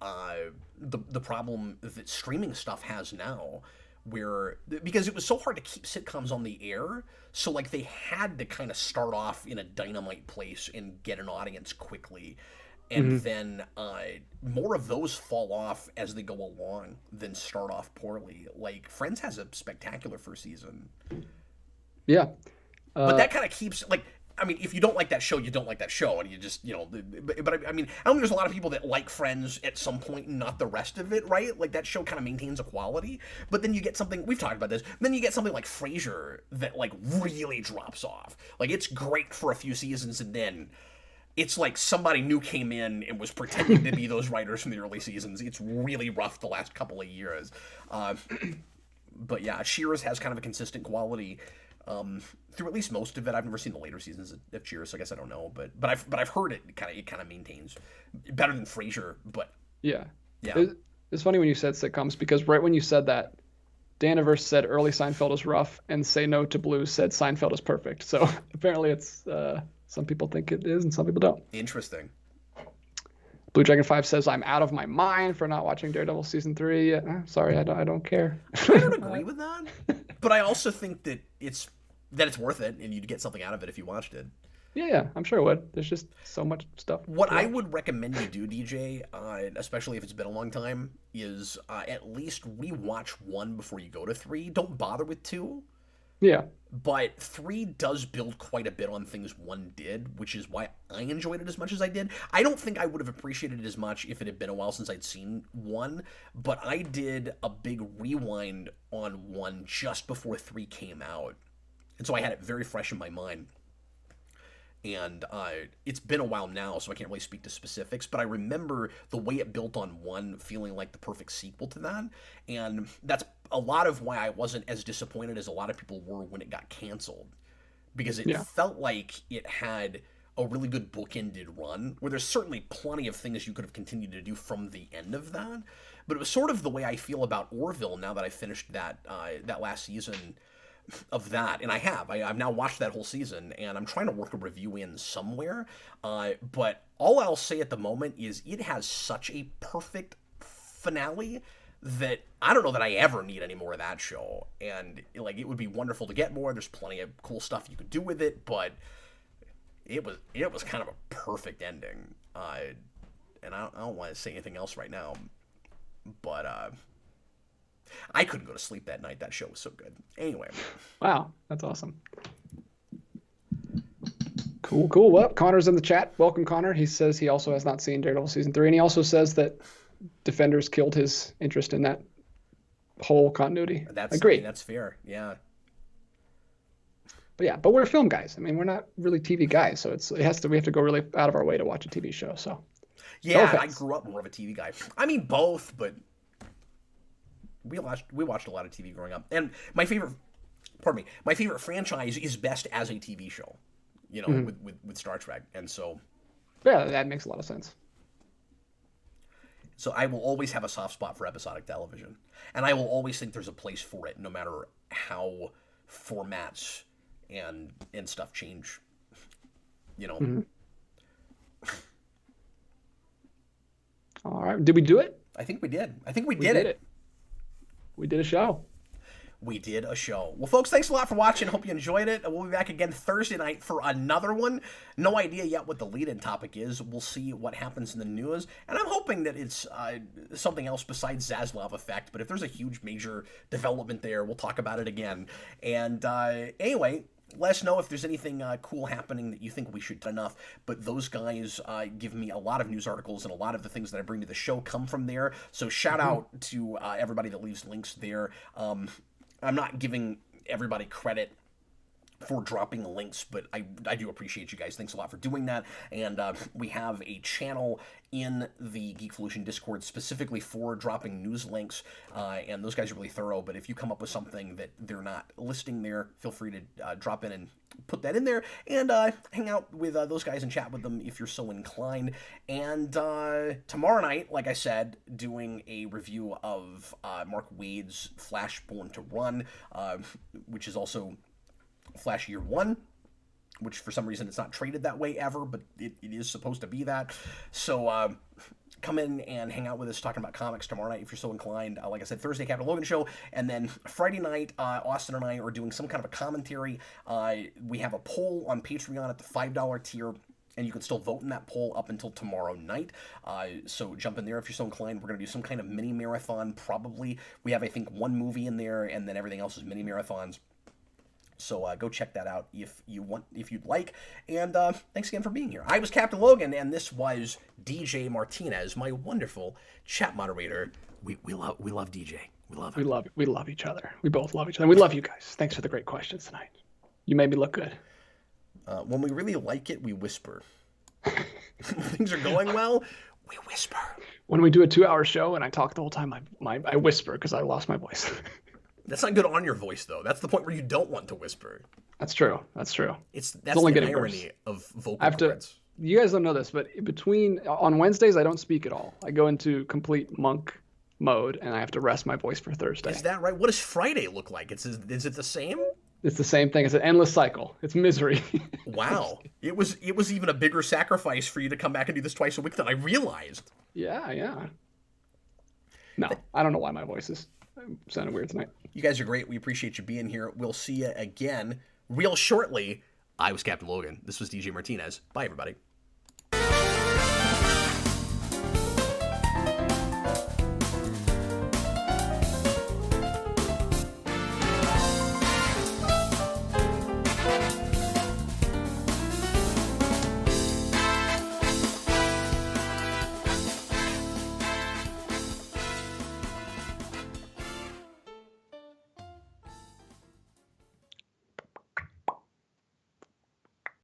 problem that streaming stuff has now, because it was so hard to keep sitcoms on the air, so like they had to kind of start off in a dynamite place and get an audience quickly, and then more of those fall off as they go along than start off poorly. Like Friends has a spectacular first season. Yeah. But that kind of keeps, like, I mean, if you don't like that show, you don't like that show, and you just, but I mean, I don't think there's a lot of people that like Friends at some point and not the rest of it, right? Like, that show kind of maintains a quality, but then you get something, we've talked about this, then you get something like Frasier that, like, really drops off. Like, it's great for a few seasons, and then it's like somebody new came in and was pretending to be those writers from the early seasons. It's really rough the last couple of years. But yeah, Cheers has kind of a consistent quality through at least most of it. I've never seen the later seasons of Cheers, so I guess I don't know. But I've heard it kind of maintains better than Frasier. But Yeah. yeah, It's funny when you said sitcoms, because right when you said that, Daniverse said early Seinfeld is rough, and Say No to Blues said Seinfeld is perfect. So apparently it's some people think it is and some people don't. interesting. Blue Dragon 5 says I'm out of my mind for not watching Daredevil season 3. Sorry, I don't care. I don't agree with that, but I also think that it's worth it, and you'd get something out of it if you watched it. Yeah, I'm sure it would. There's just so much stuff. What I would recommend you do, DJ, especially if it's been a long time, is at least rewatch 1 before you go to 3. Don't bother with 2. Yeah. But 3 does build quite a bit on things 1 did, which is why I enjoyed it as much as I did. I don't think I would have appreciated it as much if it had been a while since I'd seen 1, but I did a big rewind on 1 just before 3 came out. And so I had it very fresh in my mind. And it's been a while now, so I can't really speak to specifics, but I remember the way it built on 1 feeling like the perfect sequel to that, and that's a lot of why I wasn't as disappointed as a lot of people were when it got canceled, because it felt like it had a really good bookended run, where there's certainly plenty of things you could have continued to do from the end of that, but it was sort of the way I feel about Orville now that I finished that last season of that, and I've now watched that whole season, and I'm trying to work a review in somewhere, but all I'll say at the moment is it has such a perfect finale that I don't know that I ever need any more of that show, and like, it would be wonderful to get more. There's plenty of cool stuff you could do with it, but it was kind of a perfect ending, and I don't want to say anything else right now, but I couldn't go to sleep that night. That show was so good. Anyway. Wow, that's awesome. Cool. Well, Connor's in the chat. Welcome, Connor. He says he also has not seen Daredevil season 3, and he also says that Defenders killed his interest in that whole continuity. Agree. I mean, that's fair. Yeah. But we're film guys. I mean, we're not really TV guys, so we have to go really out of our way to watch a TV show. So. Yeah, I grew up more of a TV guy. I mean, both, but we watched a lot of TV growing up, and my favorite franchise is best as a TV show, with Star Trek, and so yeah, that makes a lot of sense. So I will always have a soft spot for episodic television, and I will always think there's a place for it, no matter how formats and stuff change. All right, did we do it? I think we did. We did it. We did a show. We did a show. Well, folks, thanks a lot for watching. Hope you enjoyed it. We'll be back again Thursday night for another one. No idea yet what the lead-in topic is. We'll see what happens in the news. And I'm hoping that it's something else besides Zaslav effect. But if there's a huge major development there, we'll talk about it again. And anyway, let us know if there's anything cool happening that you think we should enough. But those guys give me a lot of news articles, and a lot of the things that I bring to the show come from there. So shout out to everybody that leaves links there. I'm not giving everybody credit for dropping the links, but I do appreciate you guys. Thanks a lot for doing that. And we have a channel in the Geekvolution Discord specifically for dropping news links, and those guys are really thorough. But if you come up with something that they're not listing there, feel free to drop in and put that in there, and hang out with those guys and chat with them if you're so inclined. And tomorrow night, like I said, doing a review of Mark Waid's Flash Born to Run, which is also Flash Year 1, which for some reason it's not traded that way ever, but it is supposed to be that. So come in and hang out with us talking about comics tomorrow night if you're so inclined. Like I said, Thursday, Captain Logan show, and then Friday night, Austin and I are doing some kind of a commentary. We have a poll on Patreon at the $5 tier, and you can still vote in that poll up until tomorrow night. So jump in there if you're so inclined. We're going to do some kind of mini marathon, probably. We have, I think, one movie in there, and then everything else is mini marathons. So go check that out if you'd like. And thanks again for being here. I was Captain Logan, and this was DJ Martinez, my wonderful chat moderator. We love DJ. We love him. We love each other. We both love each other. We love you guys. Thanks for the great questions tonight. You made me look good. When we really like it, we whisper. When things are going well, we whisper. When we do a 2-hour show and I talk the whole time, I whisper because I lost my voice. That's not good on your voice, though. That's the point where you don't want to whisper. That's true. That's only the irony of vocal cords. You guys don't know this, but on Wednesdays, I don't speak at all. I go into complete monk mode, and I have to rest my voice for Thursday. Is that right? What does Friday look like? Is it the same? It's the same thing. It's an endless cycle. It's misery. Wow. It was even a bigger sacrifice for you to come back and do this twice a week than I realized. Yeah. No, I don't know why my voice is sounding weird tonight. You guys are great. We appreciate you being here. We'll see you again real shortly. I was Captain Logan. This was DJ Martinez. Bye, everybody.